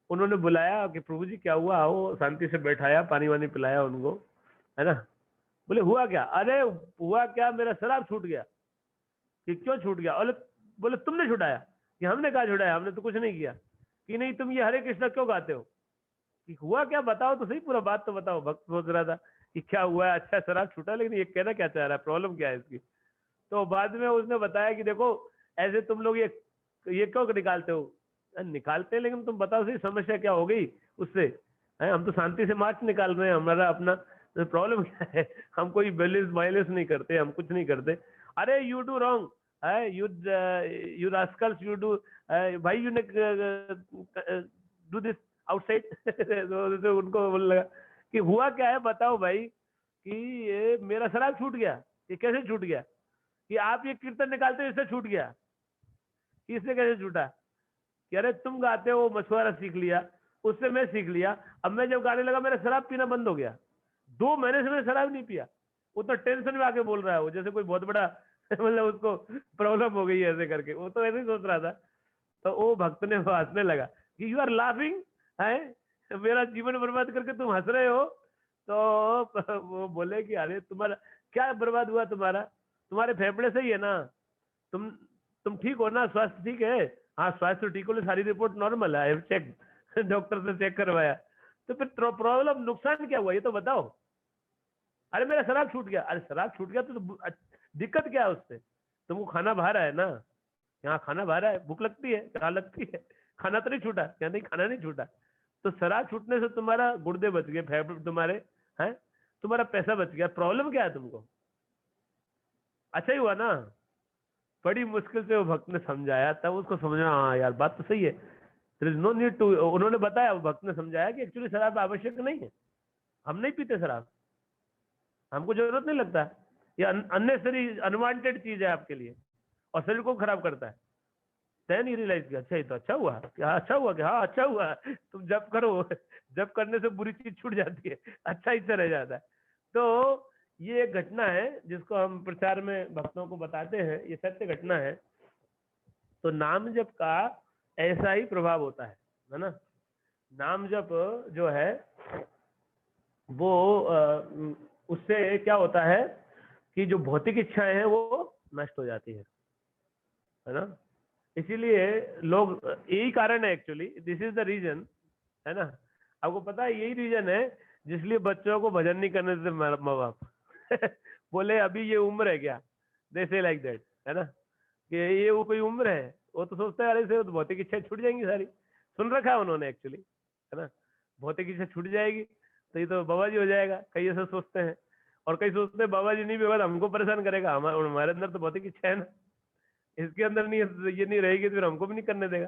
उन्होंने बुलाया कि प्रभु जी क्या हुआ, आओ, शांति से बैठाया, पानी वानी पिलाया उनको, है ना। बोले हुआ क्या, अरे हुआ क्या, मेरा शराब छूट गया। कि क्यों छूट गया, बोले तुमने छुड़ाया। कि हमने कहा छुड़ाया, हमने तो कुछ नहीं किया। कि नहीं तुम ये हरे कृष्णा क्यों गाते हो, कि हुआ क्या बताओ तो सही, पूरा बात तो बताओ। भक्त सोच रहा था कि क्या हुआ है, अच्छा शराब छूटा, लेकिन ये कहना क्या चाह रहा है, प्रॉब्लम क्या है इसकी। तो बाद में उसने बताया कि देखो ऐसे तुम लोग ये क्यों निकालते हो, निकालते हैं लेकिन तुम बताओ सही समस्या क्या हो गई उससे, हम तो शांति से मार्च निकाल रहे हैं, हमारा अपना प्रॉब्लम क्या है, हम कोई वायलेंस नहीं करते, हम कुछ नहीं करते। अरे you do wrong, you Rascals, you do भाई, यू डू दिस आउटसाइड। तो उनको बोलने लगा कि हुआ क्या है बताओ भाई, कि ये मेरा शराब छूट गया, ये कैसे छूट गया, कि आप ये कीर्तन निकालते हो इससे छूट गया, कि इससे कैसे छूटा। कि अरे तुम गाते हो मछुआरा सीख लिया, उससे मैं सीख लिया, अब मैं जब गाने लगा मेरा शराब पीना बंद हो गया, 2 महीने से मैंने शराब नहीं पिया। वो तो टेंशन में आके बोल रहा है, वो जैसे कोई बहुत बड़ा मतलब उसको प्रॉब्लम हो गई है ऐसे करके, वो तो ऐसे ही सोच रहा था। तो वो भक्त ने हंसने लगा कि यू आर लाफिंग, है मेरा जीवन बर्बाद करके तुम हंस रहे हो। तो वो बोले कि अरे तुम्हारा क्या बर्बाद हुआ, तुम्हारे फेफड़े सही है ना, तुम ठीक हो ना, स्वास्थ्य ठीक है। हाँ स्वास्थ्य ठीक हो, सारी रिपोर्ट नॉर्मल है, चेक डॉक्टर से चेक करवाया। तो फिर प्रॉब्लम नुकसान क्या हुआ ये तो बताओ। अरे मेरा शराब छूट गया, अरे शराब छूट गया तो दिक्कत क्या है उससे, तुमको खाना भा रहा है ना, यहाँ खाना भा रहा है, भूख लगती है, कहाँ लगती है, खाना तो नहीं छूटा, क्या नहीं खाना नहीं छूटा। तो शराब छूटने से तुम्हारा गुर्दे बच गए, फेफड़े तुम्हारे हैं, तुम्हारा पैसा बच गया, प्रॉब्लम क्या है तुमको, अच्छा ही हुआ ना। बड़ी मुश्किल से वो भक्त ने समझाया, तब उसको समझा हाँ यार बात तो सही है, there is no need to. उन्होंने बताया, भक्त ने समझाया कि एक्चुअली शराब आवश्यक नहीं है, हम नहीं पीते शराब, हमको जरूरत नहीं लगता, ये अननेसेसरी अनवांटेड चीज है आपके लिए और शरीर को खराब करता है। तैन ही रियलाइज किया, अच्छा ये तो अच्छा हुआ, क्या अच्छा हुआ, क्या हाँ अच्छा हुआ, तुम जब करो, जब करने से बुरी चीज छूट जाती है, अच्छा हिस्सा रह जाता है। तो ये एक घटना है जिसको हम प्रचार में भक्तों को बताते हैं, ये सत्य घटना है। तो नाम जप का ऐसा ही प्रभाव होता है ना। नाम जप जो है वो उससे क्या होता है कि जो भौतिक इच्छाएं हैं वो नष्ट हो जाती है ना। इसीलिए लोग, यही कारण है actually, this is the reason, है ना। आपको पता है यही रीजन है जिसलिए बच्चों को भजन नहीं करने देते माँ बाप। बोले अभी ये उम्र है क्या, दे से लाइक दैट, है ना, कि ये वो कोई उम्र है, वो तो सोचता है अरे से तो भौतिक इच्छाएं छूट जाएंगी सारी। सुन रखा है उन्होंने एक्चुअली, है ना। भौतिक इच्छा छूट जाएगी तो ये तो बाबा जी हो जाएगा, कई ऐसा सोचते हैं। और कई सोचते हैं बाबा जी नहीं भी होगा तो हमको परेशान करेगा, हमारे अंदर तो भौतिक इच्छा है ना, इसके अंदर नहीं है, ये नहीं रहेगी तो फिर हमको भी नहीं करने देगा।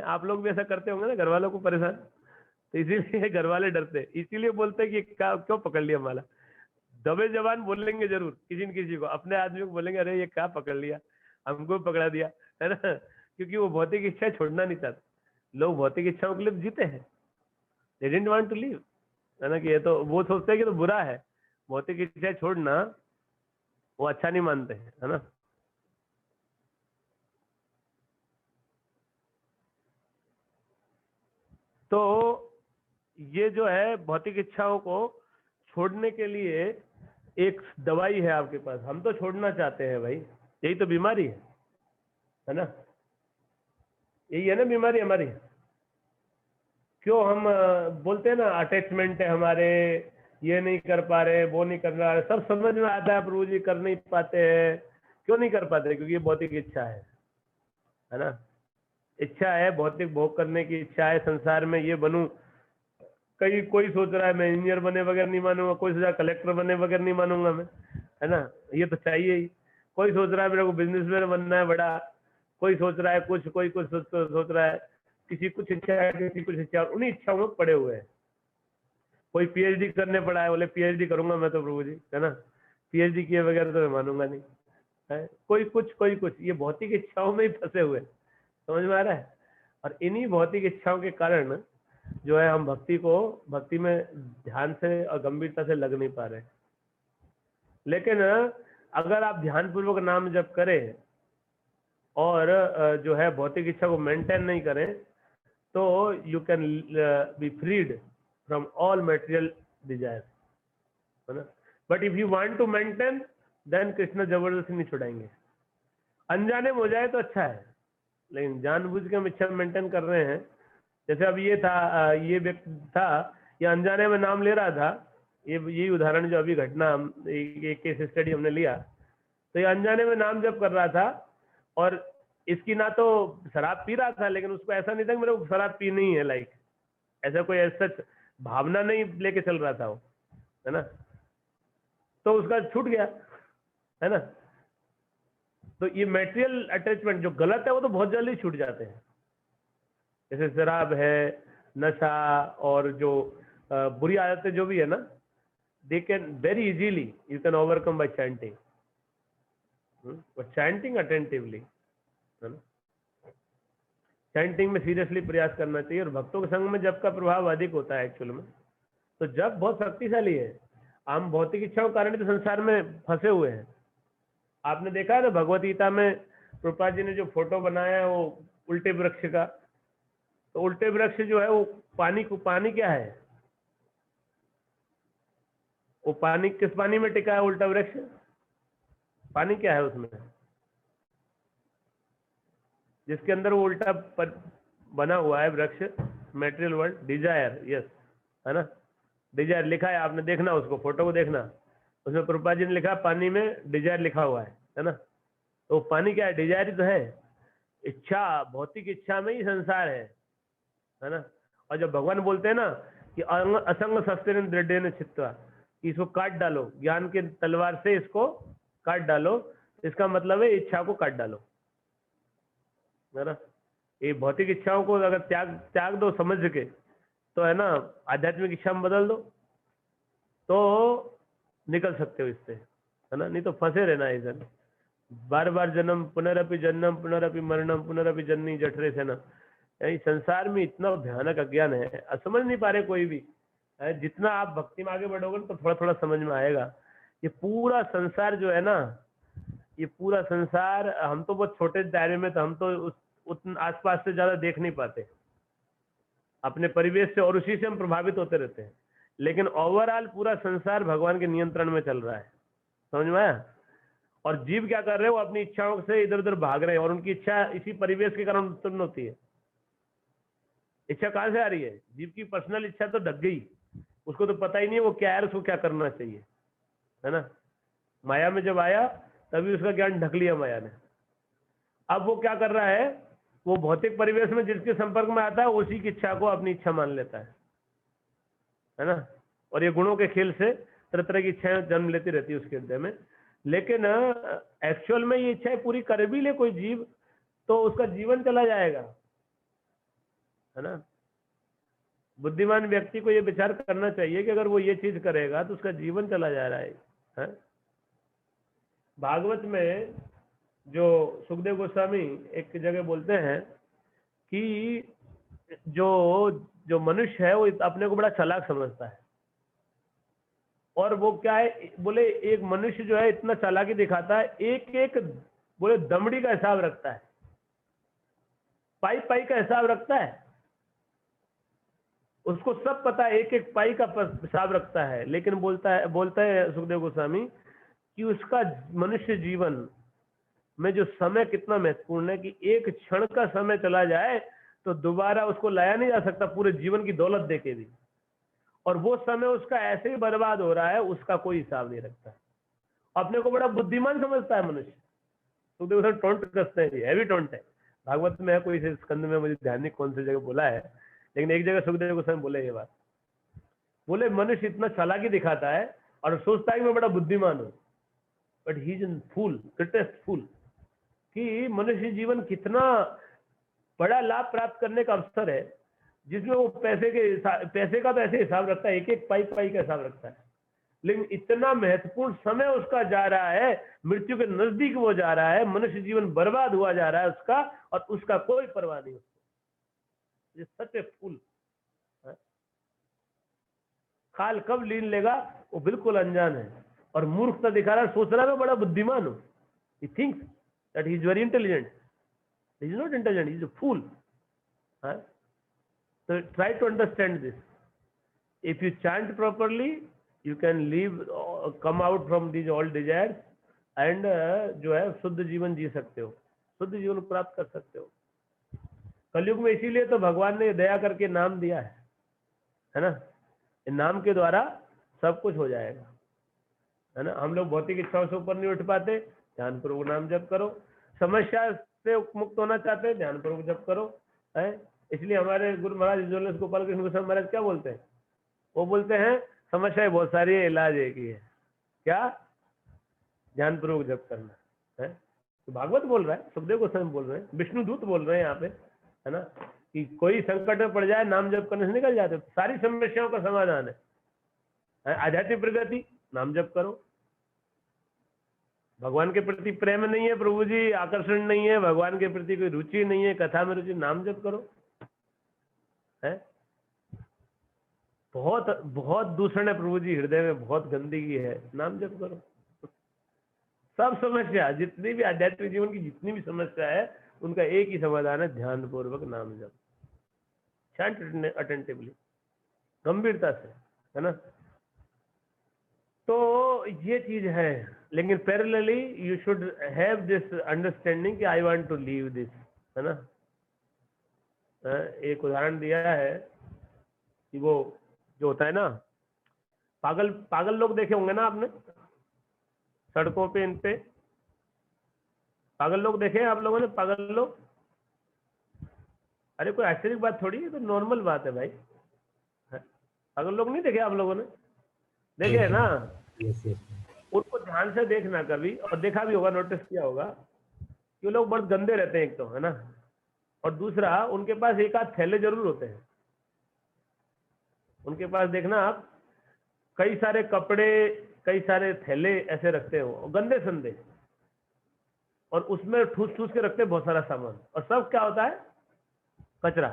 आप लोग भी ऐसा करते होंगे ना, घर वालों को परेशान, तो इसीलिए घर वाले डरते, इसीलिए बोलते हैं कि क्यों पकड़ लिया माला। दबे जबान बोलेंगे जरूर किसी न किसी को, अपने आदमी को बोलेंगे अरे ये क्या पकड़ लिया, हमको पकड़ा दिया, है ना, क्योंकि वो भौतिक इच्छा छोड़ना नहीं चाहते। लोग भौतिक इच्छाओं के लिए जीते हैं, they didn't want to live, है ना, कि ये तो वो सोचते हैं कि तो बुरा है, भौतिक इच्छा छोड़ना वो अच्छा नहीं मानते हैं, है ना। तो ये जो है भौतिक इच्छाओं को छोड़ने के लिए एक दवाई है आपके पास, हम तो छोड़ना चाहते हैं भाई, यही तो बीमारी है ना, यही है ना बीमारी हमारी। क्यों हम बोलते हैं ना अटैचमेंट है हमारे, ये नहीं कर पा रहे, वो नहीं कर रहा है, सब समझ में आता है प्रभु जी, कर नहीं पाते हैं। क्यों नहीं कर पाते? क्योंकि ये भौतिक इच्छा है ना, इच्छा है, भौतिक भोग करने की इच्छा है, संसार में ये बनूं। कोई सोच रहा है मैं इंजीनियर बने बगैर नहीं मानूंगा, कोई सोच रहा है कलेक्टर बने बगैर नहीं मानूंगा मैं, है ना, ये तो चाहिए ही। कोई सोच रहा है मेरे को बिजनेसमैन बनना है बड़ा, कोई सोच रहा है कुछ, कोई कुछ सोच रहा है, किसी कुछ इच्छा है, किसी कुछ इच्छा, उन्हीं इच्छाओं में पड़े हुए हैं। कोई पीएचडी करने पड़ा है, बोले पीएचडी करूंगा मैं तो प्रभु जी, है ना, पीएचडी किए बगैर तो मैं मानूंगा नहीं, है कोई कुछ, ये भौतिक इच्छाओं में ही फंसे हुए, समझ में आ रहा है। और इन्हीं भौतिक इच्छाओं के कारण जो है हम भक्ति में ध्यान से और गंभीरता से लग नहीं पा रहे। लेकिन अगर आप ध्यान पूर्वक नाम जप करें और जो है भौतिक इच्छा को मेंटेन नहीं करें तो you can be freed from all material desire, है ना। But if you want to maintain then Krishna जबरदस्ती नहीं छुड़ाएंगे। अनजाने में हो जाए तो अच्छा है, लेकिन जानबूझ के हम इच्छा मेंटेन कर रहे हैं। जैसे अब ये था, ये व्यक्ति था, ये अनजाने में नाम ले रहा था, यही उदाहरण जो अभी घटना एक केस स्टडी हमने लिया, तो ये अनजाने में नाम जप कर रहा था और इसकी ना तो शराब पी रहा था, लेकिन उसको ऐसा नहीं था कि मेरे को शराब पीनी है, लाइक ऐसा कोई ऐसा भावना नहीं लेके चल रहा था वो, है ना, तो उसका छूट गया, है ना। तो ये मेटेरियल अटैचमेंट जो गलत है वो तो बहुत जल्दी छूट जाते हैं, जैसे शराब है, नशा और जो बुरी आदतें जो भी है ना, they can very easily you can overcome bye chanting, chanting attentively, है ना। चैंटिंग में सीरियसली प्रयास करना चाहिए, और भक्तों के संग में जब का प्रभाव अधिक होता है एक्चुअल में, तो जब बहुत शक्तिशाली है। हम भौतिक इच्छाओं के कारण तो संसार में फंसे हुए हैं। आपने देखा है ना भगवत गीता में प्रभुपाद जी ने जो फोटो बनाया है वो उल्टे वृक्ष का, तो उल्टे वृक्ष जो है वो पानी क्या है, वो पानी किस पानी में टिका है उल्टा वृक्ष, पानी क्या है उसमें, जिसके अंदर वो उल्टा बना हुआ है वृक्ष, मेटेरियल वर्ल्ड, डिजायर, यस, है ना, डिजायर लिखा है, आपने देखना उसको, फोटो को देखना, उसमें प्रभुपाद जी ने लिखा पानी में डिजायर लिखा हुआ है ना। तो पानी क्या है, डिजायर ही तो है, इच्छा, भौतिक इच्छा में ही संसार है ना। और जब भगवान बोलते हैं ना कि असंग शस्त्र दृढ़ चित्वा, इसको काट डालो, ज्ञान के तलवार से इसको काट डालो, इसका मतलब है इच्छा को काट डालो, है ना। ये भौतिक इच्छाओं को अगर त्याग दो समझ के, तो है ना, आध्यात्मिक इच्छा में बदल दो तो निकल सकते हो इससे, है ना, नहीं तो फंसे रहना इधर, बार बार जन्म, पुनरअपि जन्म, पुनरअपि मरणम, पुनरअपि जननी जठरे से ना। संसार में इतना भयानक अज्ञान है, समझ नहीं पा रहे कोई भी। जितना आप भक्ति में आगे बढ़ोगे तो थोड़ा थोड़ा समझ में आएगा। ये पूरा संसार जो है ना, ये पूरा संसार, हम तो बहुत छोटे दायरे में, तो हम तो उतना आसपास से ज्यादा देख नहीं पाते अपने परिवेश से, और उसी से हम प्रभावित होते रहते हैं। लेकिन ओवरऑल पूरा संसार भगवान के नियंत्रण में चल रहा है, समझ में आया। और जीव क्या कर रहे हैं, वो अपनी इच्छाओं से इधर उधर भाग रहे हैं, और उनकी इच्छा इसी परिवेश के कारण उत्पन्न होती है। इच्छा कहाँ से आ रही है, जीव की पर्सनल इच्छा तो ढक गई, उसको तो पता ही नहीं वो क्या है, उसको क्या करना चाहिए, है ना। माया में जब आया तभी उसका ज्ञान ढक लिया माया ने। अब वो क्या कर रहा है, वो भौतिक परिवेश में जिसके संपर्क में आता है उसी की इच्छा को अपनी इच्छा मान लेता है। है ना। और ये गुणों के खेल से तरह तरह की इच्छाएं जन्म लेती रहती है उसके हृदय में, लेकिन एक्चुअल में ये इच्छाएं पूरी कर भी ले कोई जीव तो उसका जीवन चला जाएगा, है ना। बुद्धिमान व्यक्ति को ये विचार करना चाहिए कि अगर वो ये चीज करेगा तो उसका जीवन चला जा रहा है? भागवत में जो सुखदेव गोस्वामी एक जगह बोलते हैं कि जो मनुष्य है वो अपने को बड़ा चालाक समझता है, और वो क्या है बोले, एक मनुष्य जो है इतना चालाकी दिखाता है, एक एक बोले दमड़ी का हिसाब रखता है, पाई पाई का हिसाब रखता है, उसको सब पता है, एक एक पाई का हिसाब रखता है। लेकिन बोलता है सुखदेव गोस्वामी कि उसका मनुष्य जीवन में जो समय कितना महत्वपूर्ण है कि एक क्षण का समय चला जाए तो दोबारा उसको लाया नहीं जा सकता पूरे जीवन की दौलत देके भी, और वो समय उसका ऐसे ही बर्बाद हो रहा है, उसका कोई हिसाब नहीं रखता। अपने को बड़ा बुद्धिमान समझता है मनुष्य। सुखदेव गोस्वामी टोंट कसते हैं, हैवी टोंट है। भागवत में है, कोई से स्कंद में मुझे ध्यान नहीं कौन सी जगह बोला है, लेकिन एक जगह सुखदेव गोस्वामी बोले ये बात, बोले मनुष्य इतना चालाकी दिखाता है और सोचता है कि मैं बड़ा बुद्धिमान हूं, but he is an fool, greatest fool. कि मनुष्य जीवन कितना बड़ा लाभ प्राप्त करने का अवसर है, जिसमें वो पैसे का तो ऐसे हिसाब रखता है, एक एक पाई पाई का हिसाब रखता है, लेकिन इतना महत्वपूर्ण समय उसका जा रहा है, मृत्यु के नजदीक वो जा रहा है, मनुष्य जीवन बर्बाद हुआ जा रहा है उसका, और उसका कोई परवाह नहीं उसको। ये सच है फूल। काल कब लीन लेगा वो बिल्कुल अनजान है, और मूर्खता दिखा रहा है, सोच रहा है मैं बड़ा बुद्धिमान हूं। He thinks that he is very intelligent, he is not intelligent, he is a fool. So try to understand this. If you chant properly, you can leave, come out from these all desires and जो है शुद्ध जीवन जी सकते हो, शुद्ध जीवन प्राप्त कर सकते हो। कलयुग में इसीलिए तो भगवान ने दया करके नाम दिया है ना। इन नाम के द्वारा सब कुछ हो जाएगा, है ना। हम लोग भौतिक इच्छाओं से ऊपर नहीं उठ पाते, ध्यान पूर्वक नाम जप करो। समस्या से मुक्त होना चाहते हैं, ध्यान पूर्वक जप करो, है। इसलिए हमारे गुरु महाराज ज्वालेश गोपाल कृष्ण गोस्वामी महाराज क्या बोलते हैं, वो बोलते हैं समस्याएं बहुत सारी है, इलाज एक ही है, क्या? ध्यान पूर्वक जप करना है। तो भागवत बोल रहा है, सुखदेव गोस्वामी बोल रहे हैं, विष्णु दूत बोल रहे हैं यहाँ पे, है ना, कि कोई संकट में पड़ जाए नाम जप करने से निकल जाते, सारी समस्याओं का समाधान है। आध्यात्मिक प्रगति, नाम जप करो। भगवान के प्रति प्रेम नहीं है प्रभु जी, आकर्षण नहीं है, भगवान के प्रति कोई रुचि नहीं है, कथा में रुचि, नाम जप करो, है। बहुत बहुत दूषण है प्रभु जी हृदय में, बहुत गंदगी है, नाम जप करो। सब समस्या, जितनी भी आध्यात्मिक जीवन की जितनी भी समस्या है, उनका एक ही समाधान है, ध्यान पूर्वक नाम जप, चैंट अटेंटिवली, गंभीरता से, है ना। तो ये चीज है, लेकिन parallelly you should have this understanding कि I want to leave this, है ना। एक उदाहरण दिया है कि वो जो होता है ना, पागल लोग देखे होंगे ना आपने सड़कों पे, इन पे पागल लोग देखे हैं आप लोगों ने? पागल लोग, अरे कोई आश्चर्य की बात थोड़ी है, तो नॉर्मल बात है भाई। पागल लोग नहीं देखे आप लोगों ने? देखे है ना? उनको ध्यान से देखना कभी, और देखा भी होगा, नोटिस किया होगा कि वो लोग बहुत गंदे रहते हैं एक तो, है ना, और दूसरा उनके पास एक आध थैले जरूर होते हैं। उनके पास देखना आप, कई सारे कपड़े, कई सारे थैले ऐसे रखते हो, गंदे संदे, और उसमें ठूस ठूस के रखते हैं बहुत सारा सामान, और सब क्या होता है? कचरा,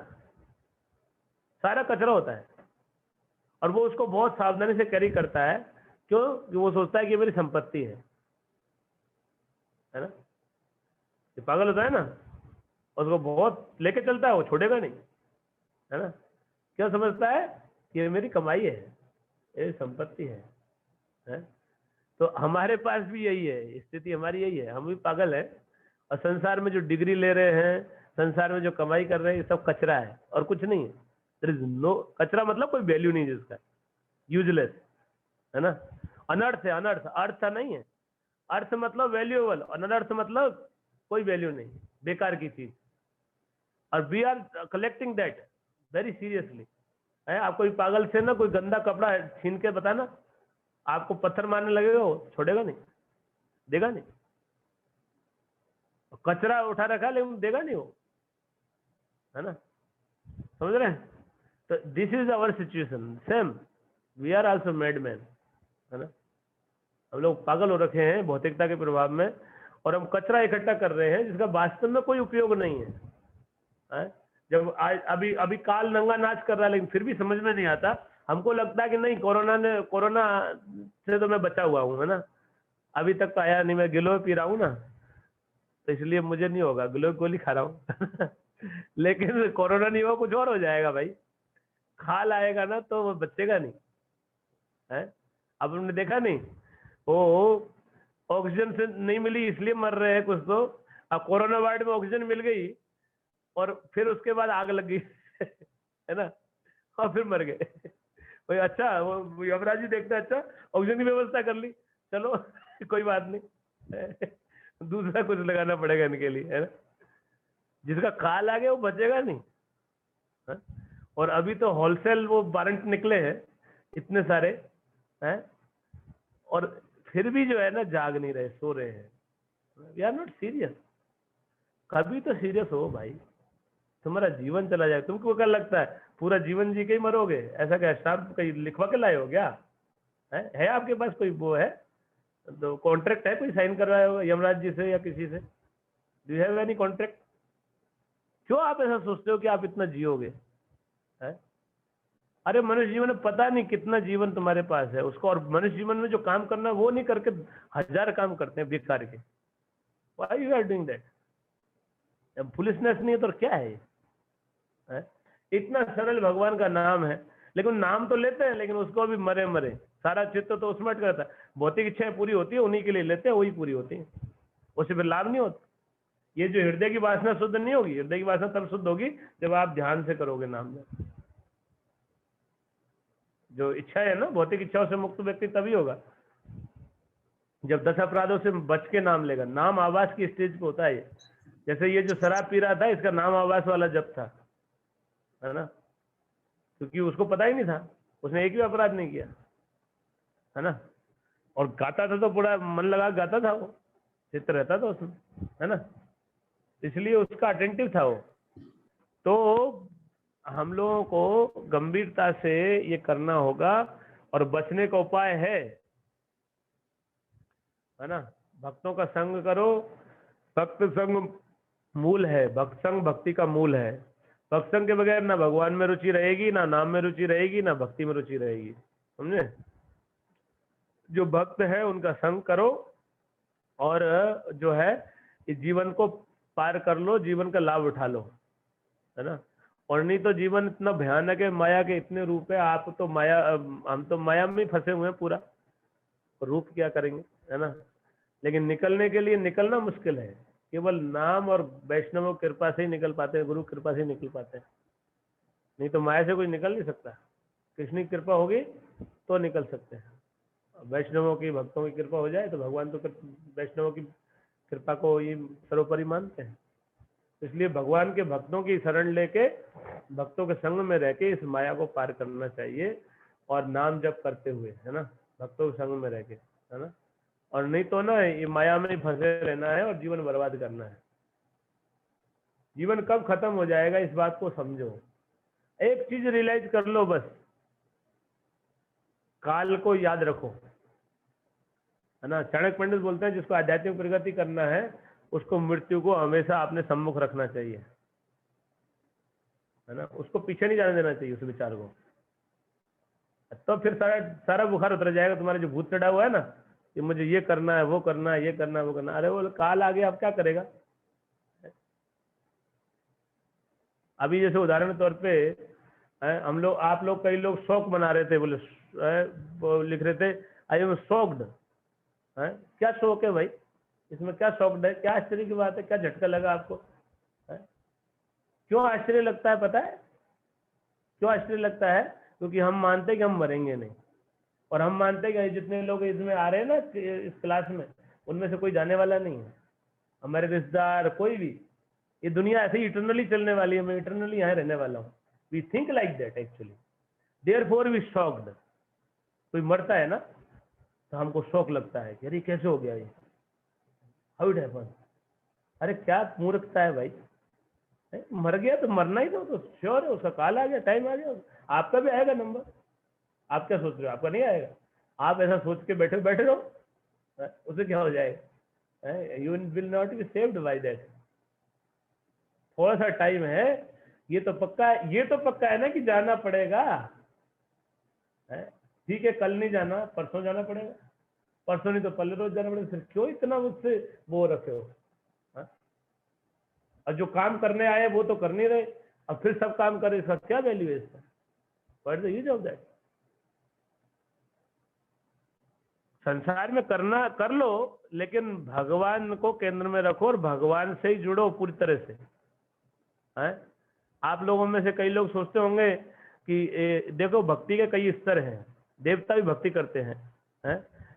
सारा कचरा होता है। और वो उसको बहुत सावधानी से कैरी करता है, क्यों? कि वो सोचता है कि मेरी संपत्ति है ना। ये पागल होता है ना, उसको बहुत लेके चलता है, वो छोड़ेगा नहीं, है ना। क्या समझता है कि ये मेरी कमाई है, ये संपत्ति है? तो हमारे पास भी यही है स्थिति, हमारी यही है, हम भी पागल है, और संसार में जो डिग्री ले रहे हैं, संसार में जो कमाई कर रहे हैं, ये सब कचरा है और कुछ नहीं है। देयर इज नो, कचरा मतलब कोई वैल्यू नहीं जिसका, यूजलेस, है ना। अनर्थ है, अनर्थ, अर्थ नहीं है। अर्थ मतलब वैल्यूएबल, और अनर्थ मतलब कोई वैल्यू नहीं, बेकार की चीज। और we are collecting that very seriously, है। आपको भी पागल से ना कोई गंदा कपड़ा छीन के बताना, आपको पत्थर मारने लगेगा, वो छोड़ेगा नहीं, देगा नहीं। कचरा उठा रखा लेकिन देगा नहीं वो, है ना, समझ रहे हैं। तो this is our situation, same we are also mad man, है ना। हम लोग पागल हो रखे हैं भौतिकता के प्रभाव में, और हम कचरा इकट्ठा कर रहे हैं जिसका वास्तव में कोई उपयोग नहीं है। जब आज अभी अभी काल नंगा नाच कर रहा है, लेकिन फिर भी समझ में नहीं आता। हमको लगता है कि नहीं, कोरोना से तो मैं बचा हुआ हूँ, है ना, अभी तक तो आया नहीं, मैं गिलोय पी रहा हूँ ना, तो इसलिए मुझे नहीं होगा, गिलोय गोली खा रहा हूँ लेकिन कोरोना नहीं होगा, कुछ और हो जाएगा भाई, खाल आएगा ना तो वो बचेगा नहीं है। अब हमने देखा नहीं, वो ऑक्सीजन से नहीं मिली इसलिए मर रहे हैं कुछ तो, अब कोरोना वार्ड में ऑक्सीजन मिल गई और फिर उसके बाद आग लग गई है ना, और फिर मर गए भाई। अच्छा, वो यमराज जी देखते, अच्छा ऑक्सीजन की व्यवस्था कर ली, चलो कोई बात नहीं दूसरा कुछ लगाना पड़ेगा इनके लिए, है ना। जिसका काल आ गया वो बचेगा नहीं, है? और अभी तो होलसेल वो वारंट निकले हैं इतने सारे, हैं, और फिर भी जो है ना जाग नहीं रहे, सो रहे हैं। We are not serious. कभी तो सीरियस हो भाई, तुम्हारा जीवन चला जाए, तुमको क्या लगता है पूरा जीवन जी के ही मरोगे? ऐसा क्या स्टाम्प कहीं लिखवा के लाए हो क्या? है आपके पास कोई वो है, तो कॉन्ट्रैक्ट है कोई साइन करवाया हो यमराज जी से या किसी से? Do you have any contract? क्यों आप ऐसा सोचते हो कि आप इतना जियोगे? है? अरे मनुष्य जीवन में पता नहीं कितना जीवन तुम्हारे पास है उसको, और मनुष्य जीवन में जो काम करना है वो नहीं करके 1000 काम करते हैं बेकार के। Why you are doing that? पुलिसनेस नहीं है तो क्या है? इतना सरल भगवान का नाम है, लेकिन नाम तो लेते हैं, लेकिन उसको भी मरे मरे, सारा चित्त तो उसमें करता है। भौतिक इच्छाएं पूरी होती है उन्हीं के लिए लेते हैं, वही पूरी होती है, उससे फिर लाभ नहीं होता। ये जो हृदय की वासना शुद्ध नहीं होगी, हृदय की वासना तब शुद्ध होगी जब आप ध्यान से करोगे नाम। जो इच्छा है ना, भौतिक इच्छाओं से मुक्त व्यक्ति तभी होगा जब 10 अपराधों से बच के नाम लेगा। नाम आवास की स्टेज पे होता है ये। जैसे ये जो शराब पी रहा था, इसका नाम आवास वाला जब था, है ना, क्योंकि उसको पता ही नहीं था, उसने एक भी अपराध नहीं किया, है ना, और गाता था तो पूरा मन लगा गाता था, वो चित्र रहता था उसमें, है ना, इसलिए उसका अटेंटिव था वो। तो हम लोगों को गंभीरता से ये करना होगा, और बचने का उपाय है ना, भक्तों का संग करो। भक्त संग मूल है, भक्त संग भक्ति का मूल है। भक्त संग के बगैर ना भगवान में रुचि रहेगी, ना नाम में रुचि रहेगी, ना भक्ति में रुचि रहेगी, समझे। जो भक्त है उनका संग करो, और जो है इस जीवन को पार कर लो, जीवन का लाभ उठा लो, है ना। और नहीं तो जीवन इतना भयानक है, माया के इतने रूप है, आप तो माया, हम तो माया में फंसे हुए हैं पूरा, रूप क्या करेंगे, है ना। लेकिन निकलने के लिए निकलना मुश्किल है, केवल नाम और वैष्णव कृपा से ही निकल पाते हैं, गुरु कृपा से ही निकल पाते हैं, नहीं तो माया से कोई निकल नहीं सकता। कृष्ण की कृपा होगी तो निकल सकते हैं, वैष्णवों की, भक्तों की कृपा हो जाए तो भगवान तो वैष्णवों की कृपा को ये सर्वोपरि मानते हैं। इसलिए भगवान के भक्तों की शरण लेके, भक्तों के संग में रह के इस माया को पार करना चाहिए, और नाम जप करते हुए, है ना, भक्तों के संग में रह के, है ना। और नहीं तो ना ये माया में ही फंसे रहना है और जीवन बर्बाद करना है। जीवन कब खत्म हो जाएगा इस बात को समझो। एक चीज रियलाइज कर लो बस, काल को याद रखो, है ना। चाणक्य पंडित बोलते हैं जिसको आध्यात्मिक प्रगति करना है उसको मृत्यु को हमेशा अपने सम्मुख रखना चाहिए, है ना, उसको पीछे नहीं जाने देना चाहिए उस विचार को। तो फिर सारा बुखार उतर जाएगा। तुम्हारा जो भूत चढ़ा हुआ है ना कि मुझे ये करना है, वो करना है, ये करना है, वो करना है, अरे वो काल आ गया, अब क्या करेगा। अभी जैसे उदाहरण के तौर पे हम लोग, आप लोग, कई लोग शौक मना रहे थे, बोले वो लिख रहे थे आई एम शॉक्ड। क्या शौक है भाई, इसमें क्या शॉक्ड है, क्या आश्चर्य की बात है, क्या झटका लगा आपको? क्यों आश्चर्य लगता है पता है? क्यों आश्चर्य लगता है? क्योंकि हम मानते हैं कि हम मरेंगे नहीं, और हम मानते हैं कि जितने लोग इसमें आ रहे हैं ना इस क्लास में, उनमें से कोई जाने वाला नहीं है, हमारे रिश्तेदार कोई भी। ये दुनिया ऐसे ही इटरनली चलने वाली है, मैं इटरनली यहाँ रहने वाला हूँ। We think like that actually, therefore we shocked. कोई मरता है ना तो हमको शौक लगता है कि अरे कैसे हो गया ये, हाउ इट हैपन। अरे क्या मूर्खता है भाई, मर गया तो मरना ही तो श्योर है, उसका काल आ गया, टाइम आ गया, आपका भी आएगा नंबर। आप क्या सोच रहे हो, आपका नहीं आएगा? आप ऐसा सोच के बैठे बैठे रहो, उसे क्या हो जाएगा? You will not be saved by that. थोड़ा सा टाइम है, ये तो पक्का है, ये तो पक्का है ना कि जाना पड़ेगा। ठीक है, कल नहीं जाना, परसों जाना पड़ेगा, परसों नहीं तो कल रोज जाना पड़ेगा। फिर क्यों इतना मुझसे वो रखे हो? और जो काम करने आए वो तो कर नहीं रहे, अब फिर सब काम करे, इसका क्या वैल्यू है इसका? What is the use of that? संसार में करना कर लो, लेकिन भगवान को केंद्र में रखो और भगवान से ही जुड़ो पूरी तरह से। आप लोगों में से कई लोग सोचते होंगे कि देखो भक्ति के कई स्तर हैं, देवता भी भक्ति करते हैं,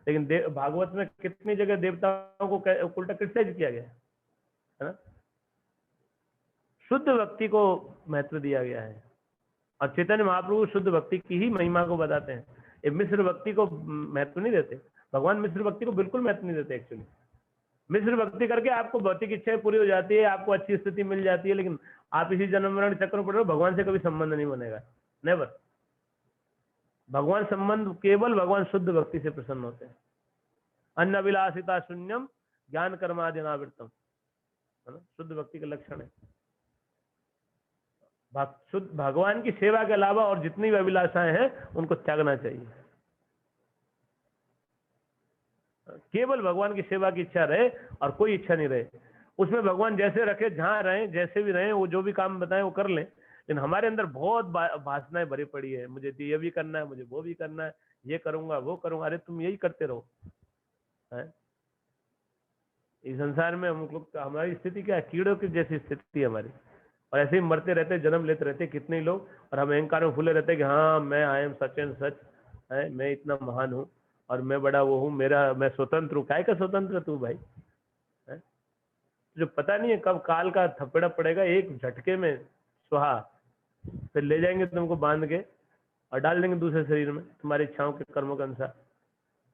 लेकिन भागवत में कितनी जगह देवताओं को उल्टा क्रिटिसाइज किया गया है ना? शुद्ध भक्ति को महत्व दिया गया है, और चैतन्य महाप्रभु शुद्ध भक्ति की ही महिमा को बताते हैं। ये मिश्र भक्ति को महत्व नहीं देते, भगवान मिश्र भक्ति को बिल्कुल महत्व नहीं देते। एक्चुअली मिश्र भक्ति करके आपको भौतिक इच्छाएं पूरी हो जाती है, आपको अच्छी स्थिति मिल जाती है, लेकिन आप इसी जन्म मरण चक्र में पड़ रहे हो, भगवान से कभी संबंध नहीं बनेगा, नेवर। भगवान संबंध केवल भगवान शुद्ध भक्ति से प्रसन्न होते हैं। अन्य विलासिता शून्यम ज्ञान कर्मादि अनावृतम, है ना, शुद्ध भक्ति का लक्षण है। शुद्ध भगवान की सेवा के अलावा और जितनी भी अभिलाषाएं हैं उनको त्यागना चाहिए। केवल भगवान की सेवा की इच्छा रहे और कोई इच्छा नहीं रहे। उसमें भगवान जैसे रखे, जहां रहे, जैसे भी रहे, वो जो भी काम बताएं वो कर लें, लेकिन हमारे अंदर बहुत वासनाएं भरी पड़ी है, मुझे तो ये भी करना है, मुझे वो भी करना है, ये करूंगा वो करूंगा। अरे तुम यही करते रहो। इस संसार में हम लोग, हमारी स्थिति क्या है? कीड़ों की जैसी स्थिति है हमारी, और ऐसे ही मरते रहते, जन्म लेते रहते कितने लोग, और हम अहंकार में फूले रहते कि हाँ मैं I am such and such, है, मैं इतना महान हूँ और मैं बड़ा वो हूँ, मेरा मैं स्वतंत्र हूँ। काय का स्वतंत्र तू भाई? है? जो पता नहीं है कब काल का थप्पड़ा पड़ेगा, एक झटके में स्वाहा, फिर ले जाएंगे तुमको बांध के और डाल देंगे दूसरे शरीर में तुम्हारी इच्छाओं के कर्मों के अनुसार।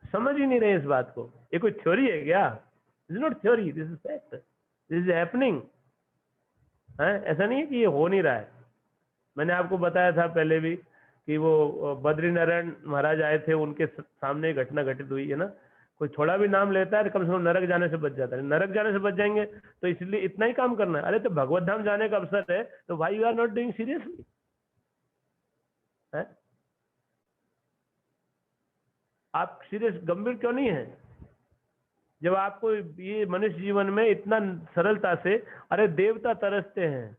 समझ ही नहीं रहे इस बात को। ये कोई थ्योरी है क्या? This is not theory, this is fact, this is happening. ऐसा नहीं है कि ये हो नहीं रहा है। मैंने आपको बताया था पहले भी कि वो बद्रीनारायण महाराज आए थे, उनके सामने घटना घटित हुई है ना। कोई थोड़ा भी नाम लेता है तो कम से कम नरक जाने से बच जाता है। नरक जाने से बच जाएंगे तो इसलिए इतना ही काम करना है। अरे तो भगवत धाम जाने का अवसर है, तो why you are not doing seriously? आप सीरियस गंभीर क्यों नहीं है? जब आपको ये मनुष्य जीवन में इतना सरलता से, अरे देवता तरसते हैं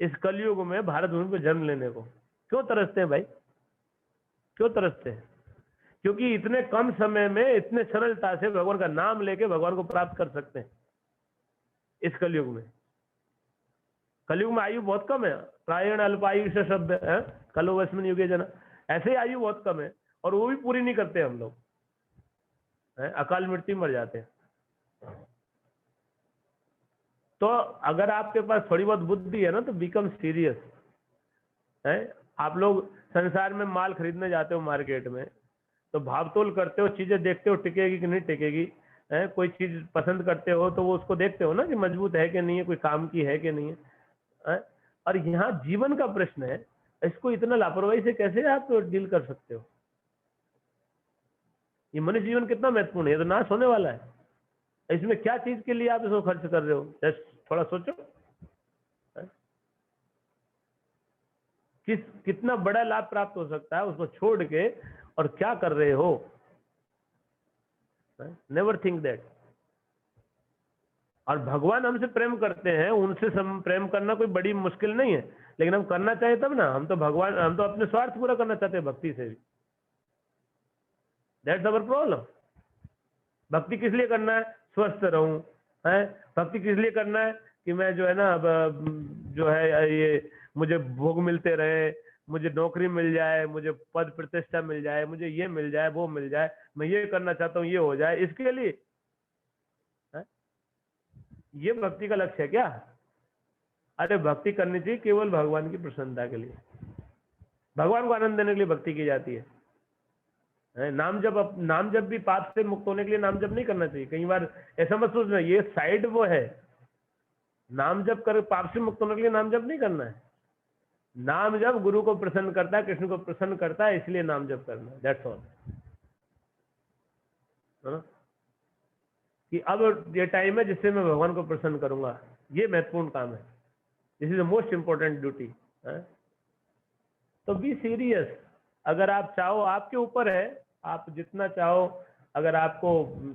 इस कलयुग में भारत भूमि पर जन्म लेने को। क्यों तरसते हैं भाई? क्यों तरसते हैं? क्योंकि इतने कम समय में इतने सरलता से भगवान का नाम लेके भगवान को प्राप्त कर सकते हैं इस कलयुग में। कलयुग में आयु बहुत कम है, प्रायण अल्पायु से शब्द है, कलो वस्मिन युगे जना, ऐसे ही आयु बहुत कम है, और वो भी पूरी नहीं करते हम लोग, अकाल मृत्यु मर जाते हैं। तो अगर आपके पास थोड़ी बहुत बुद्धि है ना, तो बिकम सीरियस है। आप लोग संसार में माल खरीदने जाते हो मार्केट में, तो भावतोल करते हो, चीजें देखते हो टिकेगी कि नहीं टिकेगी, कोई चीज पसंद करते हो तो वो उसको देखते हो ना कि मजबूत है कि नहीं है, कोई काम की है कि नहीं है। और यहाँ जीवन का प्रश्न है, इसको इतना लापरवाही से कैसे आप डील कर सकते हो? ये मनुष्य जीवन कितना महत्वपूर्ण है, ये तो नाश होने वाला है। इसमें क्या चीज के लिए आप इसको खर्च कर रहे हो? थोड़ा सोचो। कितना बड़ा लाभ प्राप्त हो सकता है उसको छोड़ के, और क्या कर रहे हो? Never think that. और भगवान हमसे प्रेम करते हैं, उनसे प्रेम करना कोई बड़ी मुश्किल नहीं है, लेकिन हम करना चाहें तब ना। हम तो भगवान, हम तो अपने स्वार्थ पूरा करना चाहते हैं भक्ति से भी। That's our problem. भक्ति किस लिए करना है? स्वस्थ रहूं, है। भक्ति किस लिए करना है? कि मैं जो है ना, जो है ये मुझे भोग मिलते रहे, मुझे नौकरी मिल जाए, मुझे पद प्रतिष्ठा मिल जाए, मुझे ये मिल जाए, वो मिल जाए, मैं ये करना चाहता हूँ, ये हो जाए, इसके लिए है? ये भक्ति का लक्ष्य है क्या? अरे भक्ति करनी चाहिए केवल भगवान की प्रसन्नता के लिए। भगवान को आनंद देने के लिए भक्ति की जाती है। नाम जब भी पाप से मुक्त होने के लिए नाम जप नहीं करना चाहिए। कई बार ऐसा मत सोचना ये साइड वो है, नाम जप कर पाप से मुक्त होने के लिए नाम जप नहीं करना है। नाम जप गुरु को प्रसन्न करता है, कृष्ण को प्रसन्न करता है, इसलिए नाम जप करना है, दैट्स ऑल। है ना, कि अब ये टाइम है जिससे मैं भगवान को प्रसन्न करूंगा, ये महत्वपूर्ण काम है, this is the most important duty. तो बी सीरियस, अगर आप चाहो, आपके ऊपर है, आप जितना चाहो, अगर आपको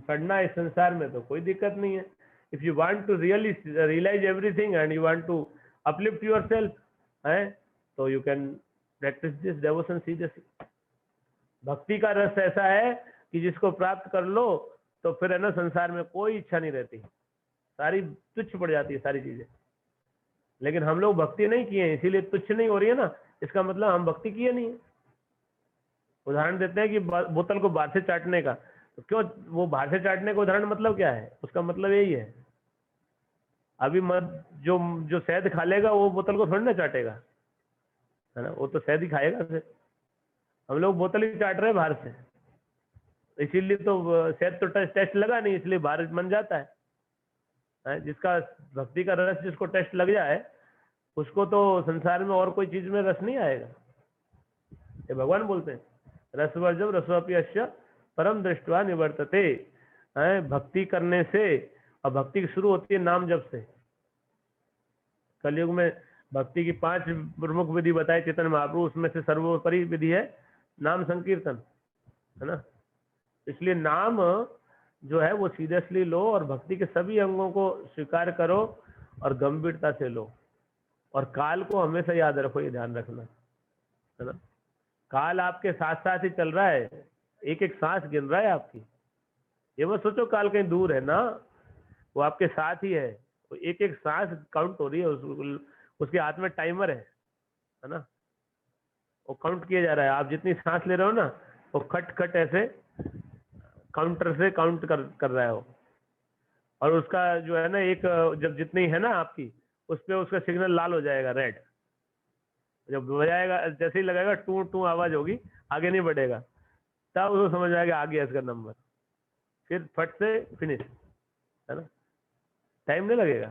पढ़ना है इस संसार में तो कोई दिक्कत नहीं है। If you want to really realise everything and you want to uplift yourself, है, तो you can practise this devotion seriously. भक्ति का रस ऐसा है कि जिसको प्राप्त कर लो तो फिर है ना, संसार में कोई इच्छा नहीं रहती, सारी तुच्छ पड़ जाती है सारी चीजें। लेकिन हम लोग भक्ति नहीं किए, इसीलिए तुच्छ नहीं हो रही है ना, इसका मतलब हम भक्ति किए नहीं है। उदाहरण देते हैं कि बोतल को बाहर से चाटने का, तो क्यों वो बाहर से चाटने का उदाहरण मतलब क्या है, उसका मतलब यही है, अभी जो शहद खा लेगा वो बोतल को थोड़ी ना चाटेगा, है ना, वो तो शहद ही खाएगा फिर। हम लोग बोतल ही चाट रहे हैं बाहर से, इसीलिए तो शहद तो टेस्ट लगा नहीं, इसलिए बाहर बन जाता है। जिसका भक्ति का रस जिसको टेस्ट लग जाए उसको तो संसार में और कोई चीज में रस नहीं आएगा। ये भगवान बोलते हैं, रसवर्जम रसवापि अश्य परम दृष्टवा निवर्तते। भक्ति करने से, और भक्ति की शुरू होती है नाम जप से। कलयुग में भक्ति की 5 प्रमुख विधि बताए चैतन्य महाप्रभु, उसमें से सर्वोपरि विधि है नाम संकीर्तन, है ना। इसलिए नाम जो है वो सीरियसली लो और भक्ति के सभी अंगों को स्वीकार करो और गंभीरता से लो। और काल को हमेशा याद रखो, ये ध्यान रखना, है ना। काल आपके साथ साथ ही चल रहा है, एक एक सांस गिन रहा है आपकी। ये मत सोचो काल कहीं दूर है ना, वो आपके साथ ही है, वो एक एक सांस काउंट हो रही है, उसके हाथ में टाइमर है ना, वो काउंट किया जा रहा है। आप जितनी सांस ले रहे हो ना, वो खट खट ऐसे काउंटर से काउंट कर रहा है वो। और उसका जो है ना, एक जब जितनी है ना आपकी, उस पर उसका सिग्नल लाल हो जाएगा, रेड। जब बजाएगा, जैसे ही लगाएगा टू टू आवाज होगी, आगे नहीं बढ़ेगा, तब उसको समझ आएगा आ गया इसका नंबर, फिर फट से फिनिश, है ना, टाइम नहीं लगेगा।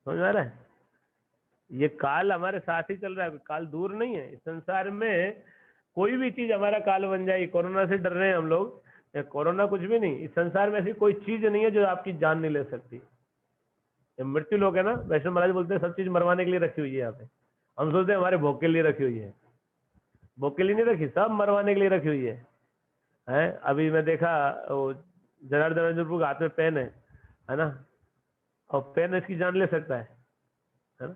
समझ आ रहा है, ये काल हमारे साथ ही चल रहा है, काल दूर नहीं है। इस संसार में कोई भी चीज हमारा काल बन जाएगी। कोरोना से डर रहे हैं हम लोग, कोरोना कुछ भी नहीं, इस संसार में ऐसी कोई चीज नहीं है जो आपकी जान नहीं ले सकती। मृत्यु लोग है ना, वैष्णव महाराज बोलते हैं सब चीज मरवाने के लिए रखी हुई है यहाँ पे। हम सोचते हैं हमारे भोग के लिए रखी हुई है, भोग के लिए नहीं रखी, सब मरवाने के लिए रखी हुई है। अभी मैं देखा वो जनार्दन के हाथ में पेन है ना, और पेन इसकी जान ले सकता है ना,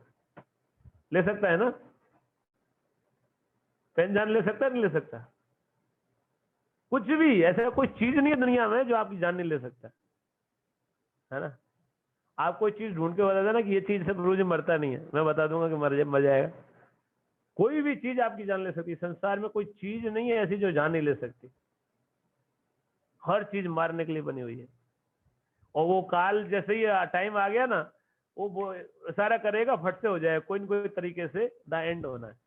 ले सकता है ना, पेन जान ले सकता है, नहीं ले सकता। कुछ भी ऐसा कोई चीज नहीं है दुनिया में जो आपकी जान नहीं ले सकता, है ना। आप कोई चीज ढूंढ के बता देना कि ये चीज से प्रभु जी मरता नहीं है, मैं बता दूंगा कि मर जाएगा। कोई भी चीज आपकी जान ले सकती है, संसार में कोई चीज नहीं है ऐसी जो जान नहीं ले सकती, हर चीज मारने के लिए बनी हुई है। और वो काल जैसे ही टाइम आ गया ना, वो सारा करेगा, फट से हो जाएगा, कोई न कोई तरीके से द एंड होना है।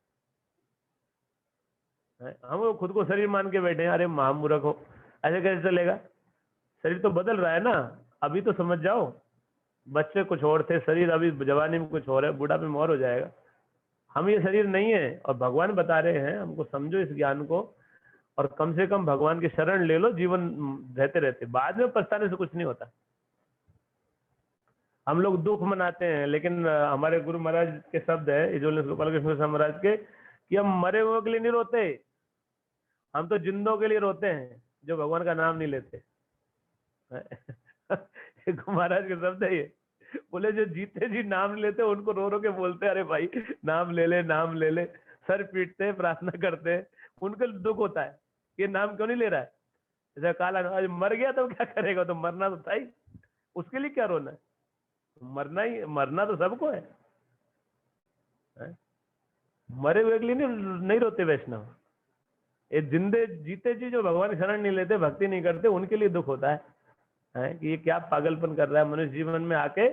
हम खुद को शरीर मान के बैठे हैं, अरे महामूर्ख हो, ऐसे कैसे चलेगा, शरीर तो बदल रहा है ना, अभी तो समझ जाओ। बच्चे कुछ और थे, शरीर अभी जवानी में कुछ और है, बुढ़ापे में और हो जाएगा। हम ये शरीर नहीं है, और भगवान बता रहे हैं हमको, समझो इस ज्ञान को, और कम से कम भगवान की शरण ले लो जीवन रहते रहते, बाद में पछताने से कुछ नहीं होता। हम लोग दुख मनाते हैं, लेकिन हमारे गुरु महाराज के शब्द है इजोल गोपाल कृष्ण महाराज के, कि हम मरे हुए के लिए नहीं रोते, हम तो जिंदों के लिए रोते हैं जो भगवान का नाम नहीं लेते। महाराज के शब्द है ये, बोले जो जीते जी नाम लेते उनको रो रो के बोलते अरे भाई नाम ले ले, नाम ले ले, सर पीटते प्रार्थना करते हैं, उनको दुख होता है ये नाम क्यों नहीं ले रहा है। जैसे काला मर गया तो क्या करेगा, तो मरना तो था ही, उसके लिए क्या रोना है, मरना तो सबको है। मरे हुए के लिए नहीं रोते वैष्णव, ये जिंदे जीते जी जो भगवान शरण नहीं लेते, भक्ति नहीं करते, उनके लिए दुख होता है कि ये क्या पागलपन कर रहा है मनुष्य जीवन में आके,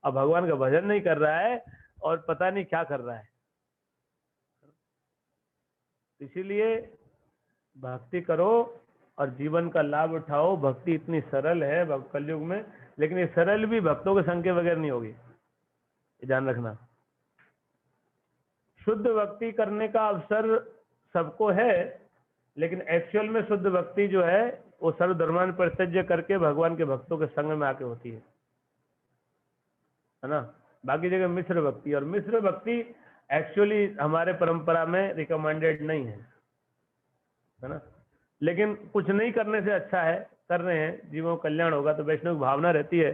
और भगवान का भजन नहीं कर रहा है और पता नहीं क्या कर रहा है। इसीलिए भक्ति करो और जीवन का लाभ उठाओ। भक्ति इतनी सरल है कलयुग में, लेकिन ये सरल भी भक्तों के संग के बगैर नहीं होगी, ये ध्यान रखना। शुद्ध भक्ति करने का अवसर सबको है, लेकिन एक्चुअल में शुद्ध भक्ति जो है वो सर्वधर्मान परित्यज्य करके भगवान के भक्तों के संग में आके होती है ना। बाकी जगह मिश्र भक्ति, और मिश्र भक्ति एक्चुअली हमारे परंपरा में रिकमेंडेड नहीं है ना। लेकिन कुछ नहीं करने से अच्छा है, कर रहे हैं, जीवों का कल्याण होगा। तो वैष्णव भावना रहती है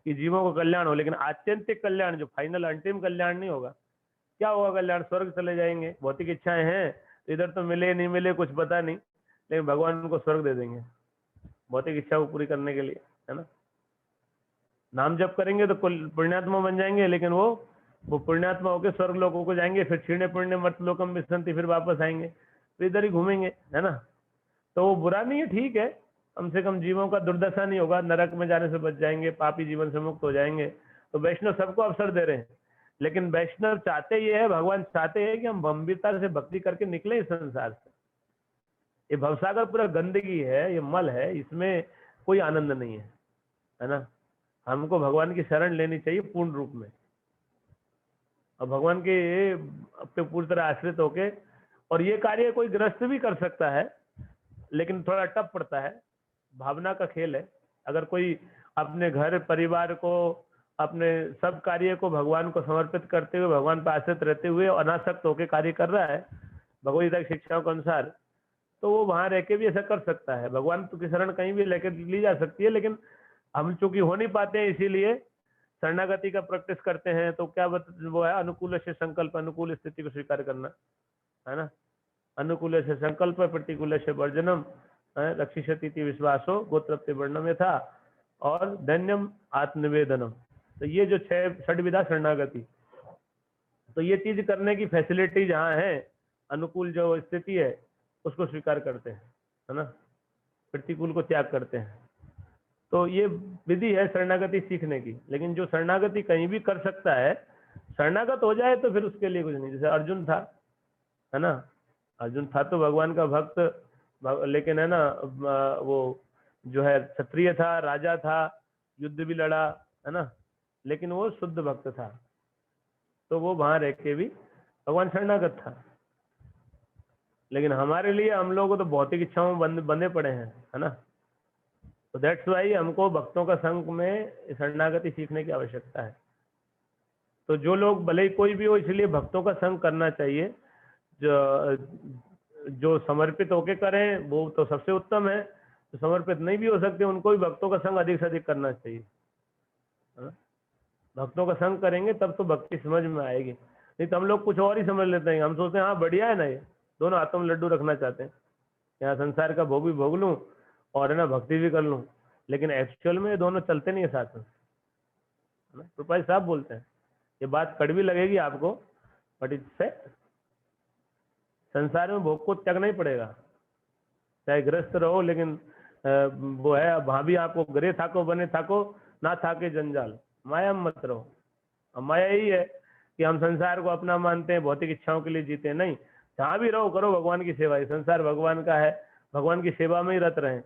कि जीवों को कल्याण हो, लेकिन आत्यंतिक कल्याण जो फाइनल अंतिम कल्याण नहीं होगा। क्या होगा कल्याण? स्वर्ग चले जाएंगे, भौतिक इच्छाएं हैं, इधर तो मिले नहीं मिले कुछ पता नहीं, लेकिन भगवान उनको स्वर्ग दे देंगे भौतिक इच्छा को पूरी करने के लिए, है ना। नाम जप करेंगे तो पुण्यात्मा बन जाएंगे, लेकिन वो पुण्यात्मा होकर स्वर्ग लोगों को जाएंगे, फिर क्षीणे पुण्य मर्त लोकम विसंति, फिर वापस आएंगे, तो इधर ही घूमेंगे, है ना। तो वो बुरा नहीं है, ठीक है, कम से कम जीवों का दुर्दशा नहीं होगा, नरक में जाने से बच जाएंगे, पापी जीवन से मुक्त हो जाएंगे। तो वैष्णव सबको अवसर दे रहे हैं, लेकिन वैष्णव चाहते ये है, भगवान चाहते हैं कि हम गंभीरता से भक्ति करके निकले इस संसार से। ये भवसागर पूरा गंदगी है, ये मल है, इसमें कोई आनंद नहीं है ना। हमको भगवान की शरण लेनी चाहिए पूर्ण रूप में, और भगवान के अपने पूरी तरह आश्रित होके। और ये कार्य कोई गृहस्थ भी कर सकता है, लेकिन थोड़ा टफ पड़ता है, भावना का खेल है। अगर कोई अपने घर परिवार को, अपने सब कार्य को भगवान को समर्पित करते हुए, भगवान पर आश्रित रहते हुए अनासक्त होकर कार्य कर रहा है भगवद गीता की शिक्षाओं के अनुसार, तो वो वहां रह के भी ऐसा कर सकता है। भगवान की शरण कहीं भी लेकर ली जा सकती है, लेकिन हम चूंकि हो नहीं पाते हैं, इसीलिए शरणागति का प्रैक्टिस करते हैं। तो क्या वो है, अनुकूल से संकल्प, अनुकूल स्थिति को स्वीकार करना, है ना। अनुकूल से संकल्प, प्रतिकूल से वर्जनम, रक्षिष्यति विश्वासो, गोत्रप्ति वर्णम यथा, और धन्यम आत्मनिवेदनम। तो ये जो 6 षड्विधा शरणागति, तो ये चीज करने की फैसिलिटी जहाँ है, अनुकूल जो स्थिति है उसको स्वीकार करते हैं, है ना, प्रतिकूल को त्याग करते हैं। तो ये विधि है शरणागति सीखने की। लेकिन जो शरणागति कहीं भी कर सकता है, शरणागत हो जाए तो फिर उसके लिए कुछ नहीं। जैसे अर्जुन था, है ना, अर्जुन था तो भगवान का भक्त, लेकिन है ना, वो जो है क्षत्रिय था, राजा था, युद्ध भी लड़ा, है ना, लेकिन वो शुद्ध भक्त था, तो वो वहां रह के भी भगवान शरणागत था। लेकिन हमारे लिए, हम लोग को तो भौतिक इच्छाओं में बंधे पड़े हैं, है ना। तो दैट्स वाई हमको भक्तों का संग में शरणागति सीखने की आवश्यकता है। तो जो लोग भले ही कोई भी हो, इसलिए भक्तों का संग करना चाहिए। जो समर्पित होके करें वो तो सबसे उत्तम है, जो समर्पित नहीं भी हो सकते उनको भी भक्तों का संग अधिक से अधिक करना चाहिए, है ना। भक्तों का संग करेंगे तब तो भक्ति समझ में आएगी, नहीं तो हम लोग कुछ और ही समझ लेते हैं। हम सोचते हैं हाँ बढ़िया है ना, ये दोनों हाथों में लड्डू रखना चाहते हैं, यहाँ संसार का भोग भी भोग लूँ और है ना भक्ति भी कर लूँ, लेकिन एक्चुअल में ये दोनों चलते नहीं है साथ में, है ना। प्रभुपाद साहब बोलते हैं, ये बात कड़वी लगेगी आपको, बट इट्स फैक्ट। संसार में भोग को त्यागना ही पड़ेगा, चाहे गृहस्थ रहो, लेकिन वो है, वहां भी आपको गरे थाको बने थाको ना थाके जंजाल, माया में मत रहो। अब माया यही है कि हम संसार को अपना मानते हैं, भौतिक इच्छाओं के लिए जीते नहीं। जहाँ भी रहो करो भगवान की सेवा, संसार भगवान का है, भगवान की सेवा में ही रत रहें,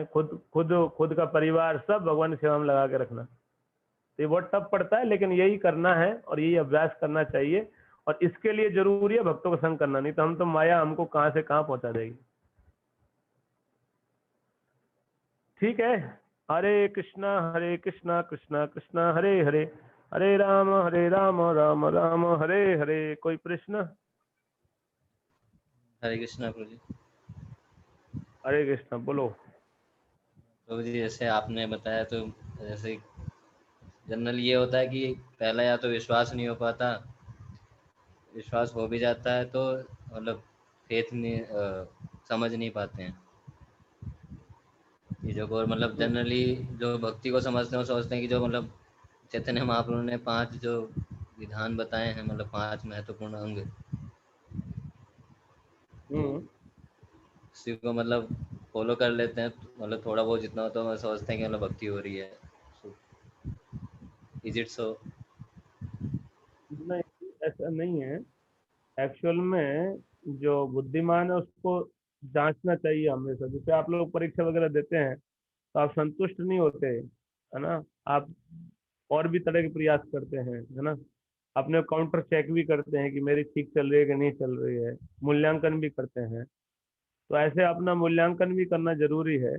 खुद का परिवार सब भगवान की सेवा में लगा के रखना। तो ये बहुत टफ पड़ता है, लेकिन यही करना है और यही अभ्यास करना चाहिए। और इसके लिए जरूरी है भक्तों का संग करना, नहीं तो हम तो माया हमको कहाँ से कहाँ पहुंचा देगी। ठीक है, हरे कृष्णा कृष्णा कृष्णा हरे हरे, हरे राम राम राम हरे हरे। कोई प्रश्न? हरे कृष्णा प्रभु जी। हरे कृष्णा, बोलो प्रभु जी। जैसे आपने बताया, तो जैसे जनरल ये होता है कि पहला या तो विश्वास नहीं हो पाता, विश्वास हो भी जाता है तो मतलब फेथ नहीं समझ नहीं पाते हैं चीज़ों को। और मतलब जनरली जो भक्ति को समझते हैं वो सोचते हैं कि जो मतलब चैतन्य महाप्रभु ने 5 जो विधान बताए हैं, मतलब 5 महत्वपूर्ण अंग, उसी को मतलब फॉलो कर लेते हैं, तो मतलब थोड़ा बहुत जितना होता है सोचते हैं कि मतलब भक्ति हो रही है। Is it so? नहीं, ऐसा नहीं है। एक्चुअल में जो बुद्धिमान है उसको जांचना चाहिए हमेशा। जैसे आप लोग परीक्षा वगैरह देते हैं तो आप संतुष्ट नहीं होते, है ना, आप और भी तरह के प्रयास करते हैं, है ना, अपने काउंटर चेक भी करते हैं कि मेरी ठीक चल रही है कि नहीं चल रही है, मूल्यांकन भी करते हैं। तो ऐसे अपना मूल्यांकन भी करना जरूरी है।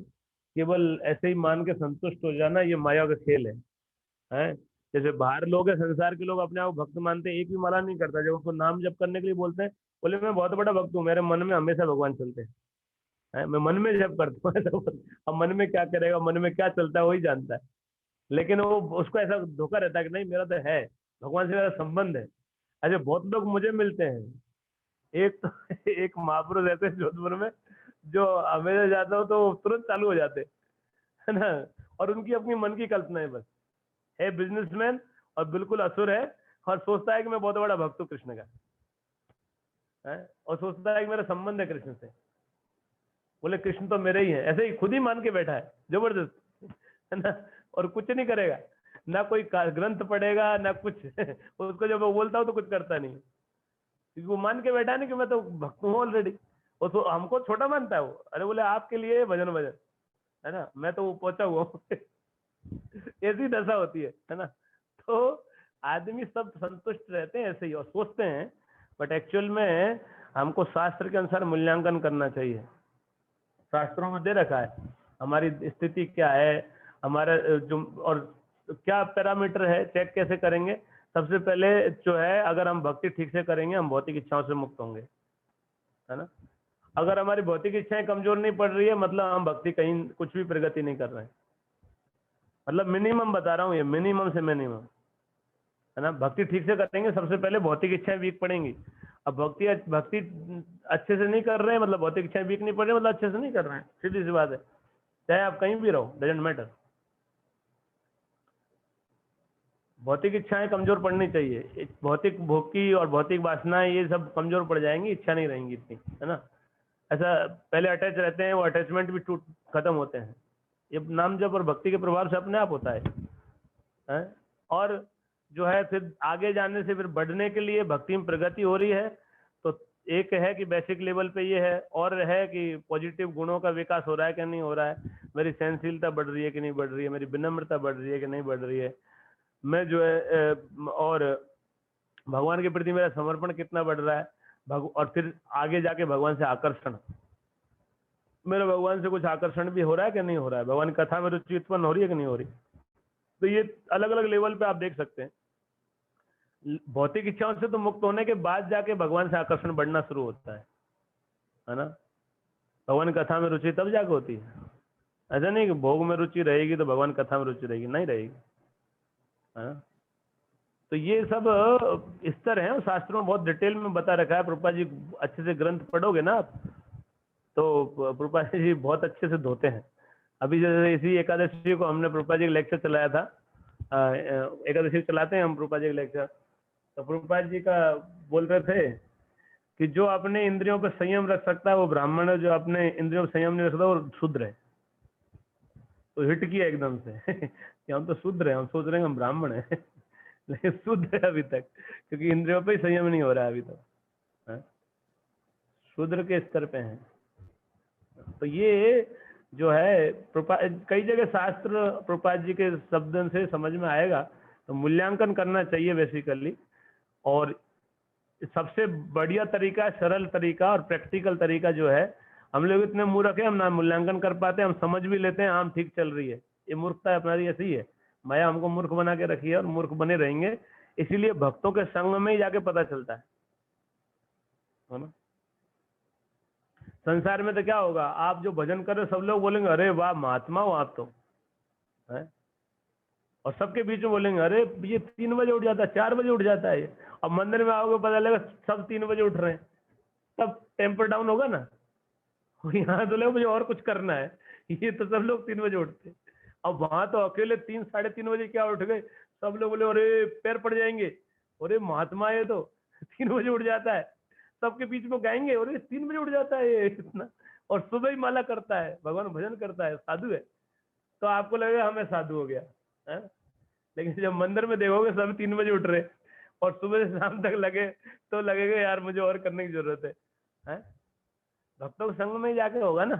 केवल ऐसे ही मान के संतुष्ट हो जाना ये माया का खेल है। जैसे बाहर लोग हैं, संसार के लोग अपने आप को भक्त मानते हैं, एक भी माला नहीं करता, जब उसको नाम जप करने के लिए बोलते हैं बोले मैं बहुत बड़ा भक्त हूँ, मेरे मन में हमेशा भगवान चलते हैं, मैं मन में जप करता हूँ। ऐसा अब मन में क्या करेगा, मन में क्या चलता है वही जानता है। लेकिन वो उसको ऐसा धोखा रहता है कि नहीं मेरा तो है, भगवान से मेरा संबंध है। ऐसे बहुत लोग मुझे मिलते हैं। एक तो एक महापुरुष रहते हैं जोधपुर में, जो हमेशा जाता हूँ तो तुरंत चालू हो जाते हैं, है ना, और उनकी अपनी मन की कल्पना है बस, है बिजनेसमैन और बिल्कुल असुर है, और सोचता है कि मैं बहुत बड़ा भक्त हूँ कृष्ण का, है, और सोचता है कि मेरा संबंध है कृष्ण से। बोले कृष्ण तो मेरे ही है, ऐसे ही खुद ही मान के बैठा है जबरदस्त, है ना, और कुछ नहीं करेगा, ना कोई ग्रंथ पढ़ेगा ना कुछ। उसको जब मैं बोलता हूँ तो कुछ करता नहीं, क्योंकि वो मान के बैठा है ना कि मैं तो भक्त हूँ ऑलरेडी। वो तो हमको छोटा मानता है वो, अरे बोले आपके लिए भजन भजन, है ना, मैं तो वो पहुंचा हुआ हूँ। ऐसी दशा होती है ना। तो आदमी सब संतुष्ट रहते हैं ऐसे ही और सोचते हैं, बट एक्चुअल में हमको शास्त्र के अनुसार मूल्यांकन करना चाहिए। शास्त्रों में दे रखा है हमारी स्थिति क्या है, हमारा जो और क्या पैरामीटर है, चेक कैसे करेंगे। सबसे पहले जो है, अगर हम भक्ति ठीक से करेंगे हम भौतिक इच्छाओं से मुक्त होंगे, है ना। अगर हमारी भौतिक इच्छाएं कमजोर नहीं पड़ रही है, मतलब हम भक्ति कहीं कुछ भी प्रगति नहीं कर रहे हैं। मतलब मिनिमम बता रहा हूँ, ये मिनिमम से मिनिमम, है ना। भक्ति ठीक से करेंगे, सबसे पहले भौतिक इच्छाएं वीक पड़ेंगी। अब भक्ति भक्ति अच्छे से नहीं कर रहे हैं, मतलब भौतिक इच्छाएं वीक नहीं पड़ रही, मतलब अच्छे से नहीं कर रहे हैं, सीधी सी बात है। चाहे आप कहीं भी रहो, डजेंट मैटर। भौतिक इच्छाएं कमजोर पड़नी चाहिए, भौतिक भोग की और भौतिक वासनाएं ये सब कमजोर पड़ जाएंगी, इच्छा नहीं रहेंगी इतनी, है ना। ऐसा पहले अटैच रहते हैं, वो अटैचमेंट भी टूट खत्म होते हैं। ये नाम जप और भक्ति के प्रभाव से अपने आप होता है? और जो है फिर आगे जाने से फिर बढ़ने के लिए भक्ति में प्रगति हो रही है। तो एक है कि बेसिक लेवल पे ये है, और है कि पॉजिटिव गुणों का विकास हो रहा है कि नहीं हो रहा है, मेरी सहनशीलता बढ़ रही है कि नहीं बढ़ रही है, मेरी विनम्रता बढ़ रही है कि नहीं बढ़ रही है, मैं जो है और भगवान के प्रति मेरा समर्पण कितना बढ़ रहा है, और फिर आगे जाके भगवान से आकर्षण, मेरा भगवान से कुछ आकर्षण भी हो रहा है कि नहीं हो रहा है, भगवान की कथा में रुचि उत्पन्न हो रही है कि नहीं हो रही। तो ये अलग अलग लेवल पे आप देख सकते हैं। भौतिक इच्छाओं से तो मुक्त होने के बाद जाके भगवान से आकर्षण बढ़ना शुरू होता है ना। भगवान की कथा में रुचि तब जाके होती है, ऐसा नहीं कि भोग में रुचि रहेगी तो भगवान कथा में रुचि रहेगी, नहीं रहेगी, है ना। तो ये सब स्तर है, शास्त्रों में बहुत डिटेल में बता रखा है। प्रभुपाद जी अच्छे से ग्रंथ पढ़ोगे ना आप, तो प्रभुपाद जी बहुत अच्छे से धोते हैं। अभी जैसे इसी एकादशी को हमने प्रभुपाद जी का लेक्चर चलाया था, एकादशी चलाते हैं हम प्रभुपाद जी का लेक्चर, तो प्रभुपाद जी का बोल रहे थे कि जो अपने इंद्रियों पर संयम रख सकता है वो ब्राह्मण है, जो अपने इंद्रियों पर संयम नहीं रख सकता वो शूद्र है। तो हिट किया एकदम से कि हम तो शूद्र हैं, हम सोच रहे हैं हम ब्राह्मण हैं। लेकिन शुद्ध है अभी तक, क्योंकि इंद्रियों पे संयम नहीं हो रहा है अभी तक, शूद्र के स्तर पे हैं। तो ये जो है कई जगह शास्त्र प्रभुपाद जी के शब्द से समझ में आएगा, तो मूल्यांकन करना चाहिए बेसिकली। और सबसे बढ़िया तरीका, सरल तरीका और प्रैक्टिकल तरीका जो है, हम लोग इतने मूर्ख हैं, हम ना मूल्यांकन कर पाते, हम समझ भी लेते हैं हम ठीक चल रही है, ये मूर्खता हमारी ऐसी है। माया हमको मूर्ख बना के रखी है और मूर्ख बने रहेंगे, इसीलिए भक्तों के संग में ही जाके पता चलता है ना। संसार में तो क्या होगा, आप जो भजन कर रहे हो सब लोग बोलेंगे अरे वाह महात्मा हो आप तो, है, और सबके बीच में बोलेंगे अरे ये 3 बजे उठ जाता है, 4 बजे उठ जाता है ये। अब मंदिर में आओगे पता लगेगा सब 3 बजे उठ रहे हैं, तब टेम्पर डाउन होगा ना। यहाँ तो लोग मुझे और कुछ करना है, ये तो सब लोग 3 बजे उठते हैं। अब वहां तो अकेले 3 साढ़े 3 बजे क्या उठ गए, सब लोग बोले अरे पैर पड़ जाएंगे, अरे महात्मा ये तो 3 बजे उठ जाता है, सबके बीच में गाएंगे अरे 3 बजे उठ जाता है ये इतना, और सुबह ही माला करता है, भगवान भजन करता है, साधु है। तो आपको लगेगा हमें साधु हो गया है? लेकिन जब मंदिर में देखोगे सब 3 बजे उठ रहे और सुबह से शाम तक लगे, तो लगेगा यार मुझे और करने की जरूरत है। है? भक्तों के संग में ही जाके होगा ना।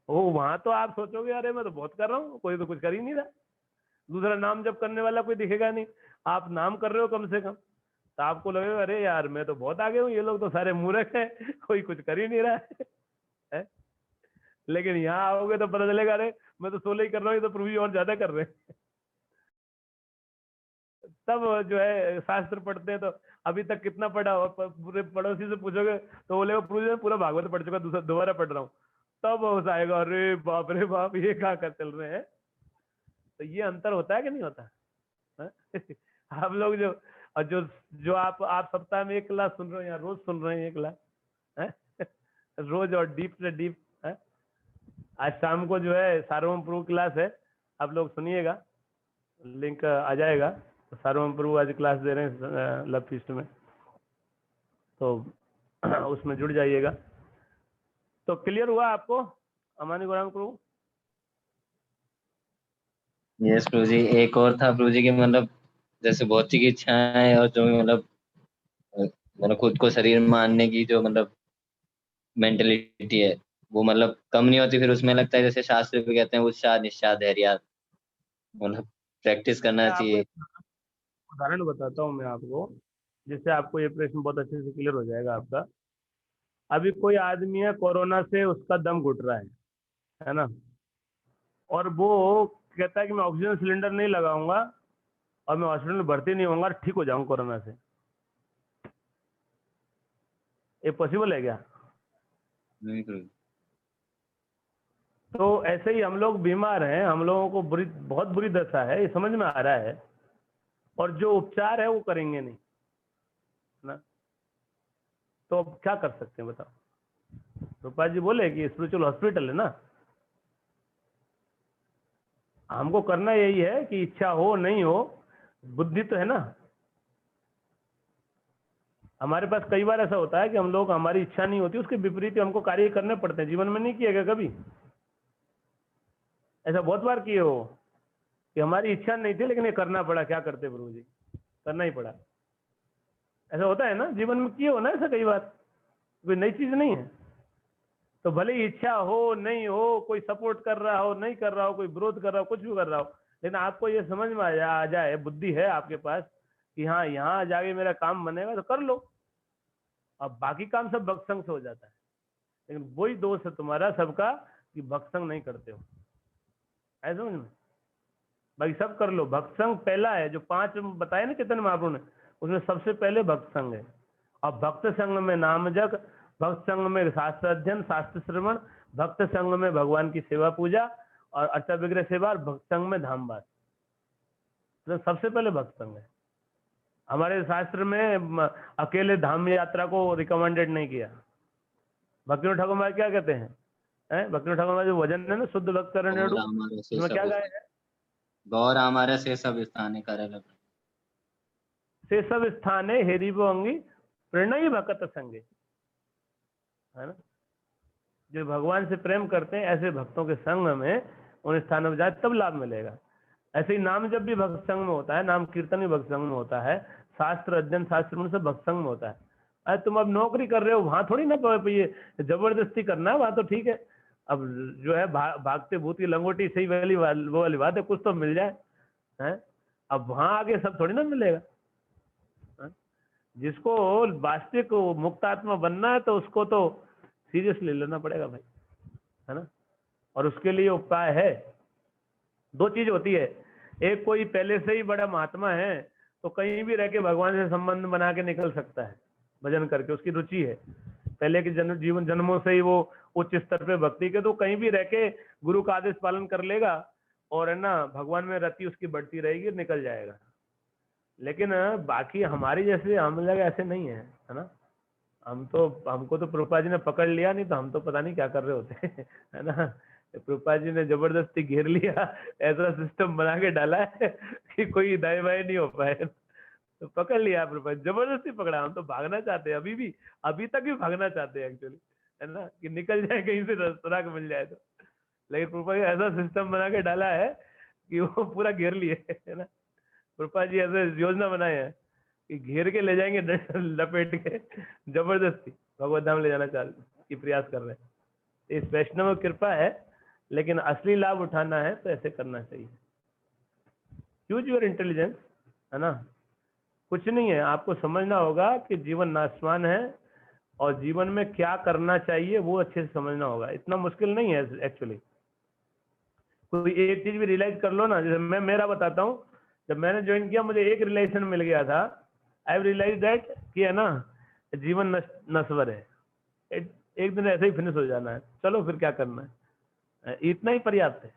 वो वहां तो आप सोचोगे अरे मैं तो बहुत कर रहा हूँ, कोई तो कुछ कर ही नहीं रहा। दूसरा नाम जब करने वाला कोई दिखेगा नहीं, आप नाम कर रहे हो कम से कम, तो आपको लगेगा अरे यार मैं तो बहुत आगे हूँ, ये लोग तो सारे मूर्ख हैं, कोई कुछ कर ही नहीं रहा है? लेकिन यहाँ आओगे तो पता चलेगा अरे मैं तो 16 ही कर रहा हूँ, ये तो प्रभु जी और ज्यादा कर रहे हैं। तब जो है शास्त्र पढ़ते हैं तो अभी तक कितना पढ़ा हो, पूरे पड़ोसी से पूछोगे तो बोलेगा प्रभु जी मैं पूरा भागवत पढ़ चुका, दूसरा दोबारा पढ़ रहा हूँ। तब होश आएगा अरे बाप रे बाप ये क्या कर चल रहे हैं। तो ये अंतर होता है कि नहीं होता है? आप लोग जो और जो जो आप सप्ताह में 1 क्लास सुन रहे हो, या रोज सुन रहे हैं 1 क्लास है? रोज और डीप से डीप है। आज शाम को जो है सार्वभौम प्रभु क्लास है, आप लोग सुनिएगा, लिंक आ जाएगा। तो सार्वभौम प्रभु आज क्लास दे रहे हैं लव फीस्ट में, तो उसमें जुड़ जाइएगा। तो क्लियर हुआ आपको अमानी गौरांग प्रभु? यस प्रभु जी। एक और था प्रभु जी की मतलब जैसे भौतिक इच्छाएं और जो मतलब खुद को शरीर मानने की जो मतलब मेंटेलिटी है वो मतलब कम नहीं होती, फिर उसमें लगता है जैसे शास्त्र भी कहते हैं उत्साह निश्चाह धैर्य, मतलब प्रैक्टिस करना आपको चाहिए। एक उदाहरण बताता हूँ मैं आपको, जिससे आपको ये प्रश्न बहुत अच्छे से क्लियर हो जाएगा आपका। अभी कोई आदमी है कोरोना से उसका दम घुट रहा है ना, और वो कहता है कि मैं ऑक्सीजन सिलेंडर नहीं लगाऊंगा और मैं हॉस्पिटल में भर्ती नहीं होऊंगा, ठीक हो जाऊंगा कोरोना से। ये पॉसिबल है क्या? नहीं प्रभु। तो ऐसे ही हम लोग बीमार हैं, हम लोगों को बहुत बुरी दशा है, ये समझ में आ रहा है, और जो उपचार है वो करेंगे नहीं ना। तो अब क्या कर सकते हैं बताओ? रूपा जी बोले कि स्पिरिचुअल हॉस्पिटल है ना, हमको करना यही है कि इच्छा हो नहीं हो, बुद्धि तो है ना हमारे पास। कई बार ऐसा होता है कि हम लोग, हमारी इच्छा नहीं होती, उसके विपरीत हमको कार्य करने पड़ते हैं। जीवन में नहीं किया गया कभी? ऐसा बहुत बार किए हो कि हमारी इच्छा नहीं थी लेकिन ये करना पड़ा, क्या करते प्रभु जी, करना ही पड़ा। ऐसा होता है ना, जीवन में किए हो ना ऐसा कई बार, कोई नई चीज नहीं है। तो भले ही इच्छा हो नहीं हो, कोई सपोर्ट कर रहा हो नहीं कर रहा हो, कोई विरोध कर रहा हो, कुछ भी कर रहा हो, लेकिन आपको ये समझ में आ जाए, बुद्धि है आपके पास कि हाँ यहाँ जाके मेरा काम बनेगा, तो कर लो। अब बाकी काम सब भक्संग से हो जाता है, लेकिन वही दोष है तुम्हारा सबका कि भक्संग नहीं करते हो। ऐसा समझ में? बाकी सब कर लो। भक्संग पहला है, जो 5 बताए ना चैतन्य महाप्रभु ने, उसमें सबसे पहले भक्त संग है। और भक्त संग में नाम जप, भक्त संग में शास्त्र अध्ययन शास्त्र श्रवण, भक्त संग में भगवान की सेवा पूजा और अर्चा विग्रह सेवा, और भक्त संग में धामवास। तो सबसे पहले भक्त संग है। हमारे शास्त्र में अकेले धाम यात्रा को रिकमेंडेड नहीं किया। भक्ति ठाकुर महाराज क्या कहते हैं? भक्ति ठाकुर महाराज जो वजन है ना, शुद्ध भक्त करण, इसमें क्या गाया है? गौर हमारा से सब स्थाने करल से सब स्थाने हेरिबो अंगी प्रणयी भक्त संगे, है ना। जो भगवान से प्रेम करते हैं ऐसे भक्तों के संग में उन स्थानों में जाए तब लाभ मिलेगा। ऐसे ही नाम जब भी भक्त संग में होता है, नाम कीर्तन भी भक्त संग में होता है, शास्त्र अध्ययन शास्त्र में सब भक्त संग में होता है। अरे तुम अब नौकरी कर रहे हो, वहां थोड़ी ना ये जबरदस्ती करना है, वहां तो ठीक है। अब जो है भागते भूत की लंगोटी सही वो वाली बात है, कुछ तो मिल जाए है। अब वहां आगे सब थोड़ी ना मिलेगा। जिसको वास्तविक मुक्त आत्मा बनना है तो उसको तो सीरियसली लेना पड़ेगा भाई, है ना। और उसके लिए उपाय है, 2 चीज होती है। एक, कोई पहले से ही बड़ा महात्मा है तो कहीं भी रह के भगवान से संबंध बना के निकल सकता है भजन करके, उसकी रुचि है पहले के जन्मों से ही वो उच्च स्तर पे भक्ति के, तो कहीं भी रह के गुरु का आदेश पालन कर लेगा और है ना भगवान में रति उसकी बढ़ती रहेगी, निकल जाएगा। लेकिन बाकी हमारी जैसे हम लोग ऐसे नहीं है ना। हमको तो प्रभुपाद जी ने पकड़ लिया, नहीं तो हम तो पता नहीं क्या कर रहे होते है ना। प्रभुपाद जी ने जबरदस्ती घेर लिया, ऐसा सिस्टम बना के डाला है कि कोई दाएं बाएं नहीं हो पाए, तो पकड़ लिया प्रभुपाद, जबरदस्ती पकड़ा। हम तो भागना चाहते हैं, अभी तक भी भागना चाहते हैं एक्चुअली, है ना, कि निकल जाए कहीं से सुराग मिल जाए तो। लेकिन प्रभुपाद जी ऐसा सिस्टम बना के डाला है कि वो पूरा घेर लिए, है ना। प्रभुपाद जी ऐसे योजना बनाए हैं कि घेर के ले जाएंगे लपेट के जबरदस्ती, भगवत धाम ले जाना की प्रयास कर रहे हैं। इस वैष्णव कृपा है, लेकिन असली लाभ उठाना है तो ऐसे करना चाहिए। यूज योर इंटेलिजेंस, है ना। कुछ नहीं है, आपको समझना होगा कि जीवन नाशवान है और जीवन में क्या करना चाहिए वो अच्छे से समझना होगा। इतना मुश्किल नहीं है एक्चुअली। कोई एक चीज भी रियलाइज कर लो ना, जैसे मैं मेरा बताता हूँ, जब मैंने ज्वाइन किया मुझे एक रिलेशन मिल गया था। आई रियलाइज दैट कि है ना जीवन नश्वर है, एक दिन ऐसे ही फिनिश हो जाना है, चलो फिर क्या करना है, इतना ही पर्याप्त है।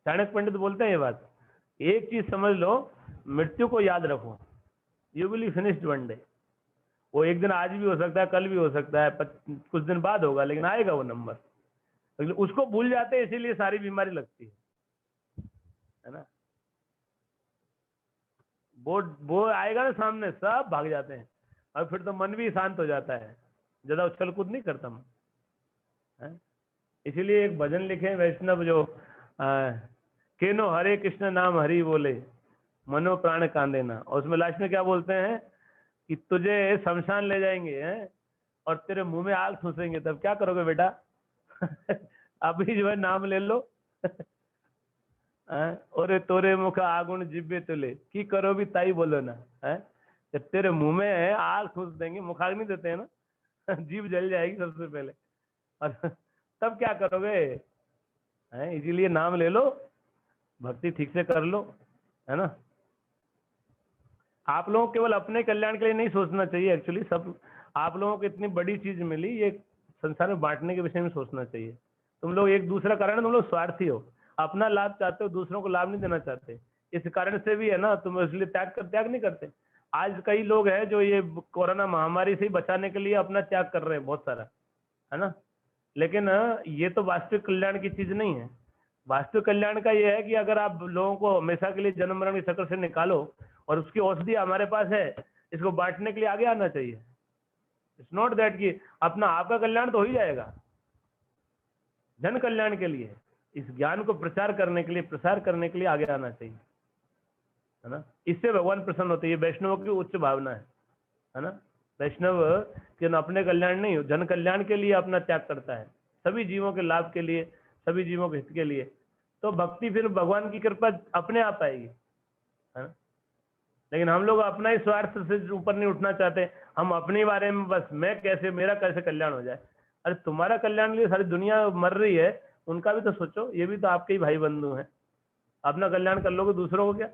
चाणक्य पंडित बोलते हैं ये बात, एक चीज समझ लो, मृत्यु को याद रखो, you will be finished one day. वो एक दिन आज भी हो सकता है, कल भी हो सकता है, कुछ दिन बाद होगा, लेकिन आएगा वो नंबर। लेकिन उसको भूल जाते हैं, इसीलिए सारी बीमारी लगती है ना। वो आएगा ना सामने, सब भाग जाते हैं और फिर तो मन भी शांत हो जाता है, ज्यादा उछल कूद नहीं करता मन, है? इसीलिए एक भजन लिखे वैष्णव जो केनो हरे कृष्ण नाम हरि बोले मनो प्राण कांदे ना, और उसमें लास्ट में क्या बोलते हैं कि तुझे शमशान ले जाएंगे हैं और तेरे मुंह में आग ठूसेंगे, तब क्या करोगे बेटा? अभी जो है नाम ले लो। और तोरे मुख आगुन जिब्बे तुले की करो भी ताई बोलो ना, है तेरे मुंह में आग ठूस देंगे, मुख आग नहीं देते हैं ना, जीभ जल जाएगी सबसे पहले, और तब क्या करोगे? इसीलिए नाम ले लो, भक्ति ठीक से कर लो, है ना। आप लोगों को केवल अपने कल्याण के लिए नहीं सोचना चाहिए एक्चुअली, सब आप लोगों को इतनी बड़ी चीज मिली, ये संसार में बांटने के विषय में सोचना चाहिए। तुम लोग एक दूसरा कारण, तुम लोग स्वार्थी हो, अपना लाभ चाहते हो, दूसरों को लाभ नहीं देना चाहते, इस कारण से भी है ना तुम इसलिए त्याग नहीं करते। आज कई लोग हैं जो ये कोरोना महामारी से बचाने के लिए अपना त्याग कर रहे हैं बहुत सारा, है ना, लेकिन ये तो वास्तविक कल्याण की चीज नहीं है। वास्तविक कल्याण का ये है कि अगर आप लोगों को हमेशा के लिए जन्म मरण की चक्र से निकालो और उसकी औषधि हमारे पास है, इसको बांटने के लिए आगे आना चाहिए। इट्स नॉट दैट कि अपना आपका कल्याण तो हो ही जाएगा, जन कल्याण के लिए इस ज्ञान को प्रचार करने के लिए, प्रसार करने के लिए आगे आना चाहिए, है ना। इससे भगवान प्रसन्न होते हैं। ये वैष्णव की उच्च भावना है ना। वैष्णव के अपने कल्याण नहीं, जन कल्याण के लिए अपना त्याग करता है, सभी जीवों के लाभ के लिए, सभी जीवों के हित के लिए। तो भक्ति फिर भगवान की कृपा अपने आप आएगी, है ना। लेकिन हम लोग अपना ही स्वार्थ से ऊपर नहीं उठना चाहते, हम अपने बारे में बस मैं कैसे, मेरा कैसे कल्याण हो जाए। अरे तुम्हारा कल्याण के लिए सारी दुनिया मर रही है, उनका भी तो सोचो, ये भी तो आपके ही भाई बंधु हैं। अपना कल्याण कर लोगे, दूसरों को क्या,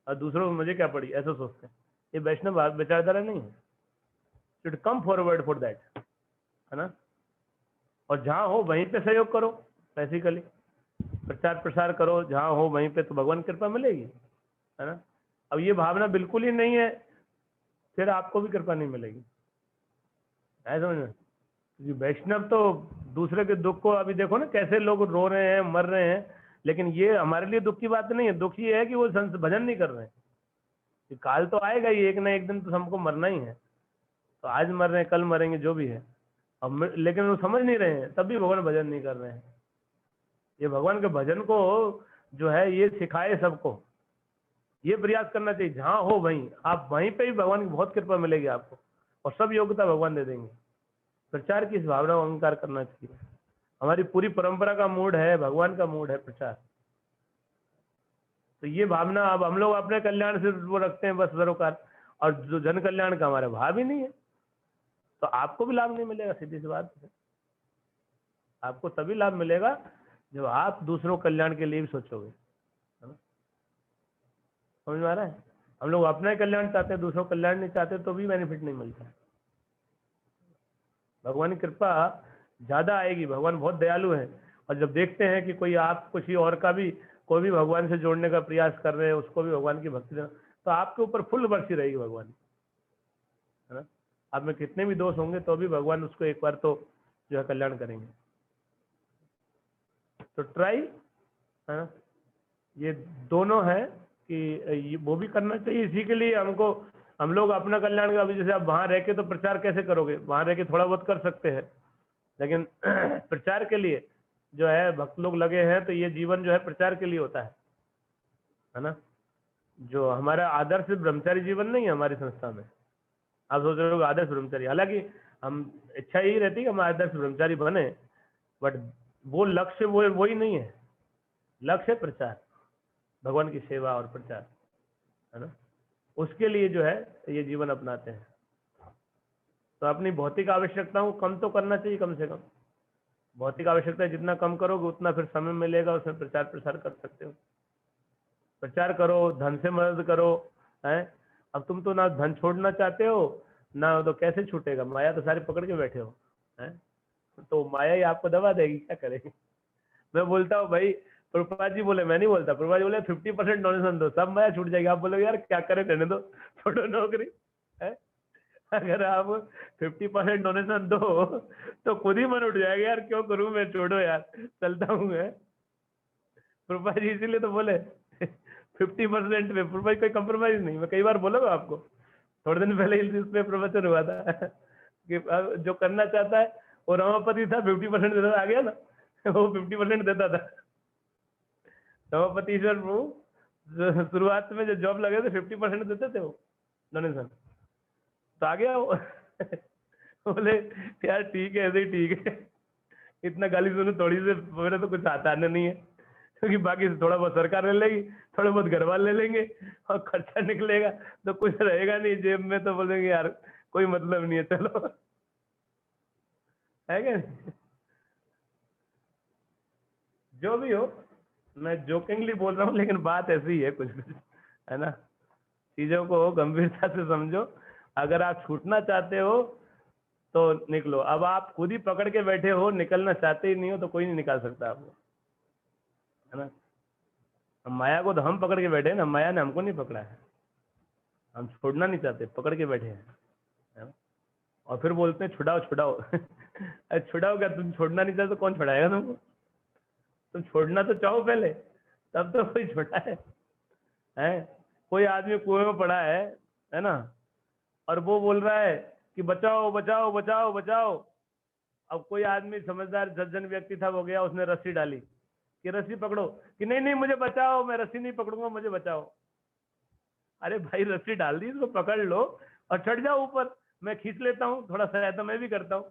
और दूसरों को मुझे क्या पड़ी, ऐसा सोचते हैं। ये वैष्णव विचारधारा नहीं है। It come forward for that, है ना। और जहां हो वहीं पे सहयोग करो, बेसिकली प्रचार प्रसार करो, जहां हो वहीं पे, तो भगवान कृपा मिलेगी, है ना। अब ये भावना बिल्कुल ही नहीं है, फिर आपको भी कृपा नहीं मिलेगी, है समझ। क्योंकि वैष्णव तो दूसरे के दुख को, अभी देखो ना कैसे लोग रो रहे हैं, मर रहे हैं, लेकिन ये हमारे लिए दुख की बात नहीं है। दुख ये है कि वो भजन नहीं कर रहे हैं। काल तो आएगा ही, एक ना एक दिन तो हमको मरना ही है, तो आज मर रहे हैं, कल मरेंगे, जो भी है। अब लेकिन वो समझ नहीं रहे हैं, तब भी भगवान भजन नहीं कर रहे हैं। ये भगवान के भजन को जो है ये सिखाए सबको, ये प्रयास करना चाहिए। जहां हो वहीं, आप वहीं पे ही भगवान की बहुत कृपा मिलेगी आपको, और सब योग्यता भगवान दे देंगे। प्रचार की इस भावना को अंगीकार करना चाहिए। हमारी पूरी परंपरा का मूड है, भगवान का मूड है प्रचार। तो ये भावना, अब हम लोग अपने कल्याण से वो रखते हैं बस सरोकार, और जो जन कल्याण का हमारा भाव ही नहीं है, तो आपको भी लाभ नहीं मिलेगा। सीधी सी बात है, आपको तभी लाभ मिलेगा जब आप दूसरों कल्याण के लिए भी सोचोगे, है ना। समझ में आ रहा है। हम लोग अपना कल्याण चाहते हैं, दूसरों कल्याण नहीं चाहते, तो भी बेनिफिट नहीं मिलता है। भगवान की कृपा ज्यादा आएगी, भगवान बहुत दयालु है। और जब देखते हैं कि कोई आप किसी और का भी, कोई भी भगवान से जोड़ने का प्रयास कर रहे हैं, उसको भी भगवान की भक्ति देना, तो आपके ऊपर फुल बरसी रहेगी भगवान, है ना। आप में कितने भी दोष होंगे तो भी भगवान उसको एक बार तो जो है कल्याण करेंगे। तो ट्राई, है ना, ये दोनों है कि वो भी करना चाहिए। इसी के लिए हमको, हम लोग अपना कल्याण का, अभी जैसे आप वहां रह के तो प्रचार कैसे करोगे, वहां रह के थोड़ा बहुत कर सकते हैं, लेकिन प्रचार के लिए जो है भक्त लोग लगे हैं, तो ये जीवन जो है प्रचार के लिए होता है ना। जो हमारा आदर्श ब्रह्मचारी जीवन नहीं है हमारी संस्था में। आप सोच रहे हो आदर्श ब्रह्मचारी, हालांकि हम इच्छा यही रहती है कि हम आदर्श ब्रह्मचारी बने, बट वो लक्ष्य वही नहीं है। लक्ष्य प्रचार, भगवान की सेवा और प्रचार, है ना। उसके लिए जो है ये जीवन अपनाते हैं। तो अपनी भौतिक आवश्यकताओं को कम तो करना चाहिए, कम से कम भौतिक आवश्यकता जितना कम करोगे उतना फिर समय मिलेगा, उसमें प्रचार प्रसार कर सकते हो। प्रचार करो, धन से मदद करो, है। अब तुम तो ना धन छोड़ना चाहते हो ना, तो कैसे छूटेगा, माया तो सारी पकड़ के बैठे हो, है। तो माया ही आपको दबा देगी, क्या करेंगे। मैं बोलता हूँ भाई, प्रभुपाद जी बोले, मैं नहीं बोलता, प्रभुपाद जी बोले 50% डोनेशन दो, सब माया छूट जाएगी। आप बोलोगे यार क्या करें, रहने दो, छोड़ो नौकरी, है। अगर आप 50% डोनेशन दो तो खुद ही मन उठ जाएगा, यार क्यों करूं मैं, छोड़ो यार, चलता हूँ मैं। प्रभुपाद जी इसीलिए तो बोले 50% में प्रभुपाद कोई कंप्रोमाइज नहीं। मैं कई बार बोला आपको, थोड़े दिन पहले इस पे प्रवचन हुआ था कि जो करना चाहता है, वो रमापति था, 50% देता आ गया ना, वो 50% देता था। रमापति ईश्वर प्रभु शुरुआत में जो जॉब लगे थे 50% देते थे वो डोनेशन, तो आ गया वो। बोले यार ठीक है, ऐसे ही ठीक है, इतना गाली सुनो थोड़ी से, मेरे तो कुछ आता नहीं है, क्योंकि बाकी से थोड़ा बहुत सरकार ले लेगी, थोड़े बहुत घर वाले ले लेंगे, और खर्चा निकलेगा तो कुछ रहेगा नहीं जेब में, तो बोलेंगे यार कोई मतलब नहीं है, चलो, है क्या। जो भी हो, मैं जोकिंगली बोल रहा हूँ, लेकिन बात ऐसी है कुछ कुछ, है ना। चीजों को गंभीरता से समझो। अगर आप छूटना चाहते हो तो निकलो। अब आप खुद ही पकड़ के बैठे हो, निकलना चाहते ही नहीं हो, तो कोई नहीं निकाल सकता आपको, है ना। माया को तो हम पकड़ के बैठे हैं ना, माया ने हमको नहीं पकड़ा है। हम छोड़ना नहीं चाहते, पकड़ के बैठे हैं, है ना? और फिर बोलते हैं छुड़ाओ छुड़ाओ। अरे छुड़ाओ क्या, तुम छोड़ना नहीं चाहते तो कौन छुड़ाएगा तुमको। तुम छोड़ना तो चाहो पहले, तब तो कोई छुड़ा है। कोई आदमी कुएं में पड़ा है ना, और वो बोल रहा है कि बचाओ बचाओ बचाओ बचाओ। अब कोई आदमी समझदार सज्जन व्यक्ति था, वो गया, उसने रस्सी डाली कि रस्सी पकड़ो, कि नहीं नहीं मुझे बचाओ, मैं रस्सी नहीं पकड़ूंगा, मुझे बचाओ। अरे भाई रस्सी डाल दी, इसको पकड़ लो और चढ़ जाओ ऊपर, मैं खींच लेता हूँ, थोड़ा सहायता मैं भी करता हूँ।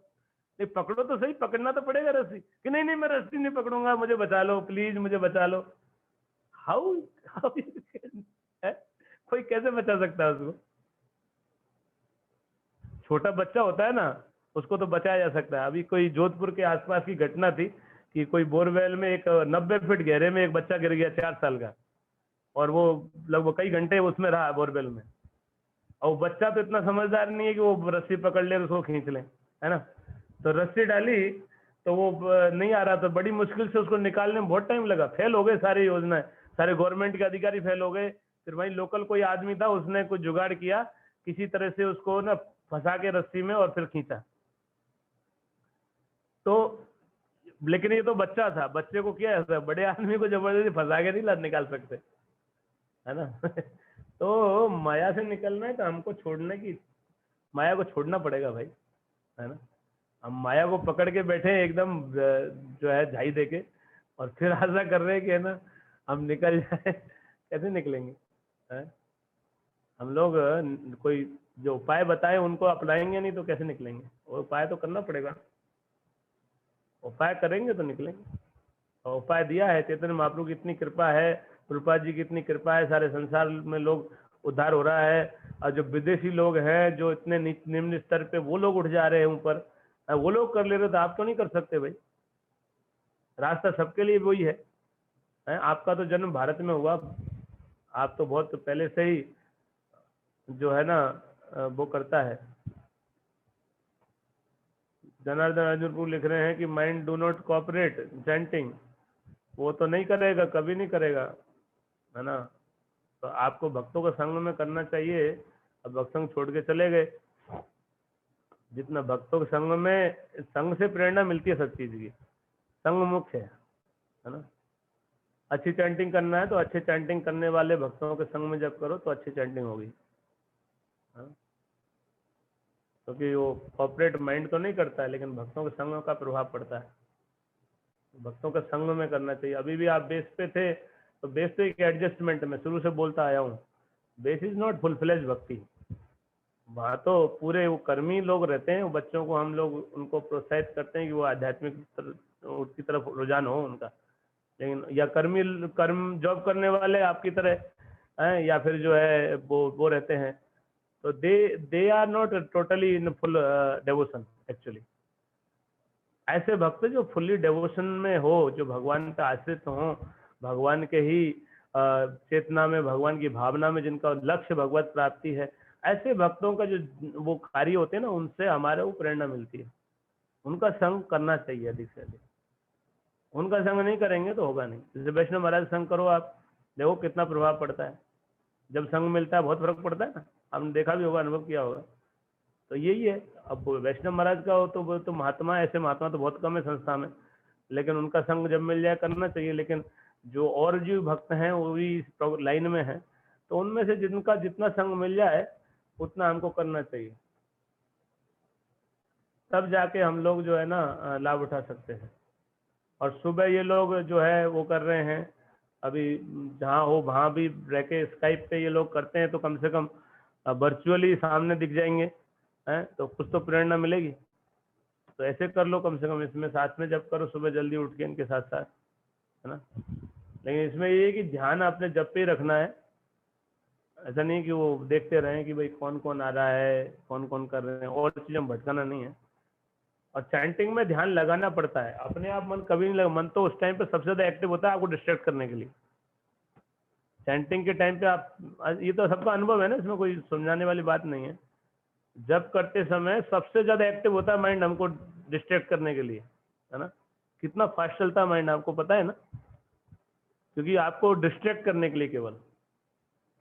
नहीं पकड़ो तो सही, पकड़ना तो पड़ेगा रस्सी, कि नहीं नहीं मैं रस्सी नहीं पकड़ूंगा, मुझे बचा लो प्लीज, मुझे बचा लो। हाउ हाउ कोई कैसे बचा सकता है उसको। छोटा बच्चा होता है ना, उसको तो बचाया जा सकता है। अभी कोई जोधपुर के आसपास की घटना थी कि कोई बोरवेल में एक 90 फीट गहरे में एक बच्चा गिर गया, 4 साल का, और वो लगभग कई घंटे उसमें रहा बोरवेल में। और बच्चा तो इतना समझदार नहीं है कि वो रस्सी पकड़ ले और उसको खींच ले, है ना। तो रस्सी डाली तो वो नहीं आ रहा, तो बड़ी मुश्किल से उसको निकालने में बहुत टाइम लगा। फेल हो गए सारी योजनाएं, सारे गवर्नमेंट के अधिकारी फेल हो गए। फिर वहीं लोकल कोई आदमी था, उसने कुछ जुगाड़ किया, किसी तरह से उसको ना फंसा के रस्सी में और फिर खींचा। तो लेकिन ये तो बच्चा था, बच्चे को क्या है, बड़े आदमी को जबरदस्ती फंसा के नहीं निकाल सकते, है ना। तो माया से निकलना है तो हमको छोड़ने की, माया को छोड़ना पड़ेगा भाई, है ना। हम माया को पकड़ के बैठे हैं एकदम जो है झाई देके, और फिर आशा कर रहे हैं कि है ना हम निकल जाए। कैसे निकलेंगे, है? हम लोग कोई जो उपाय बताए उनको अपनाएंगे नहीं तो कैसे निकलेंगे। वो उपाय तो करना पड़ेगा, उपाय करेंगे तो निकलेंगे। और उपाय दिया है, चैतन्य महाप्रभु की इतनी कृपा है, प्रभुपाद जी की इतनी कृपा है, सारे संसार में लोग उद्धार हो रहा है। और जो विदेशी लोग हैं जो इतने निम्न स्तर पे, वो लोग उठ जा रहे हैं ऊपर, वो लोग कर ले रहे, तो आप क्यों नहीं कर सकते भाई। रास्ता सबके लिए वही है। आपका तो जन्म भारत में हुआ, आप तो बहुत पहले से ही जो है ना वो करता है। जनार्दन अर्जुनपुर लिख रहे हैं कि mind do not cooperate chanting, वो तो नहीं करेगा, कभी नहीं करेगा, है ना। तो आपको भक्तों का संग में करना चाहिए। अब भक्त संग छोड़ के चले गए, जितना भक्तों के संग में, संग से प्रेरणा मिलती है सब चीज की, संग मुख्य है ना। अच्छी चैंटिंग करना है तो अच्छे चैंटिंग करने वाले भक्तों के संग में जब करो तो अच्छी चैंटिंग होगी, क्योंकि वो कॉर्पोरेट माइंड तो नहीं करता है, लेकिन भक्तों के संग का प्रभाव पड़ता है। भक्तों के संग में करना चाहिए। अभी भी आप बेस पे थे, तो बेस तो एक एडजस्टमेंट, मैं शुरू से बोलता आया हूँ, base is not full fledge भक्ति। वहाँ तो पूरे वो कर्मी लोग रहते हैं, वो बच्चों को हम लोग उनको प्रोत्साहित करते हैं कि वो आध्यात्मिक उसकी तरफ रुझान हो उनका। लेकिन या कर्म जॉब करने वाले आपकी तरह हैं, या फिर जो है वो रहते हैं, तो they are not totally in full devotion actually. ऐसे भक्त जो फुल्ली डेवोशन में हो, जो भगवान पे आश्रित हो, भगवान के ही चेतना में, भगवान की भावना में, जिनका लक्ष्य भगवत प्राप्ति है, ऐसे भक्तों का जो वो कार्य होते हैं ना, उनसे हमारे को प्रेरणा मिलती है। उनका संग करना चाहिए अधिक से अधिक। उनका संग नहीं करेंगे तो होगा नहीं। जैसे वैष्णव महाराज संग करो, आप देखो कितना प्रभाव पड़ता है। जब संग मिलता है बहुत फर्क पड़ता है ना, आपने देखा भी होगा, अनुभव किया होगा। तो यही है। अब वैष्णव महाराज का हो तो वो तो महात्मा, ऐसे महात्मा तो बहुत कम है संस्था में, लेकिन उनका संग जब मिल जाए करना चाहिए। लेकिन जो और जो भक्त हैं वो भी इस लाइन में हैं, तो उनमें से जिनका जितना संग मिल जाए उतना हमको करना चाहिए, तब जाके हम लोग जो है ना लाभ उठा सकते हैं। और सुबह ये लोग जो है वो कर रहे हैं, अभी जहाँ हो वहाँ भी रह के स्काइप पे ये लोग करते हैं, तो कम से कम वर्चुअली सामने दिख जाएंगे हैं, तो कुछ तो प्रेरणा मिलेगी। तो ऐसे कर लो कम से कम, इसमें साथ में जब करो सुबह जल्दी उठ के इनके साथ साथ, है ना। लेकिन इसमें ये है कि ध्यान आपने जब पे ही रखना है। ऐसा नहीं कि वो देखते रहें कि भाई कौन कौन आ रहा है, कौन कौन कर रहे हैं, और चीज़ों में भटकाना नहीं है। और चैंटिंग में ध्यान लगाना पड़ता है, अपने आप मन कभी नहीं लगा। मन तो उस टाइम पे सबसे ज़्यादा एक्टिव होता है आपको डिस्ट्रैक्ट करने के लिए। चैंटिंग के टाइम पे आप, ये तो सबका अनुभव है ना, इसमें कोई समझाने वाली बात नहीं है। जब करते समय सबसे ज़्यादा एक्टिव होता है माइंड हमको डिस्ट्रैक्ट करने के लिए, है ना। कितना फास्ट चलता है माइंड, आपको पता है ना, क्योंकि आपको डिस्ट्रैक्ट करने के लिए केवल,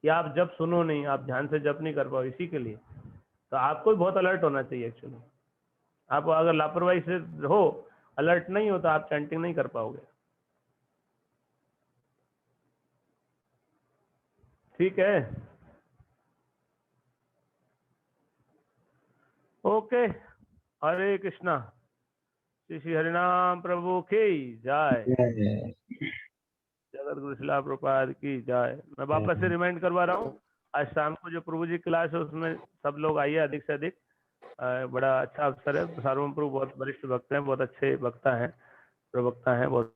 कि आप जब सुनो नहीं, आप ध्यान से जब नहीं कर पाओ, इसी के लिए। तो आपको भी बहुत अलर्ट होना चाहिए एक्चुअली। आप अगर लापरवाही से हो, अलर्ट नहीं हो, तो आप चैंटिंग नहीं कर पाओगे। ठीक है, ओके। हरे कृष्णा। श्री श्री हरिनाम प्रभु की जय। जगत गुरु शिला प्रभुपाद की जय। मैं वापस से रिमाइंड करवा रहा हूँ, आज शाम को जो प्रभु जी क्लास है उसमें सब लोग आइए अधिक से अधिक। बड़ा अच्छा अवसर है। सार्वभौम प्रभु बहुत वरिष्ठ भक्त हैं, बहुत अच्छे वक्ता हैं, प्रवक्ता हैं, बहुत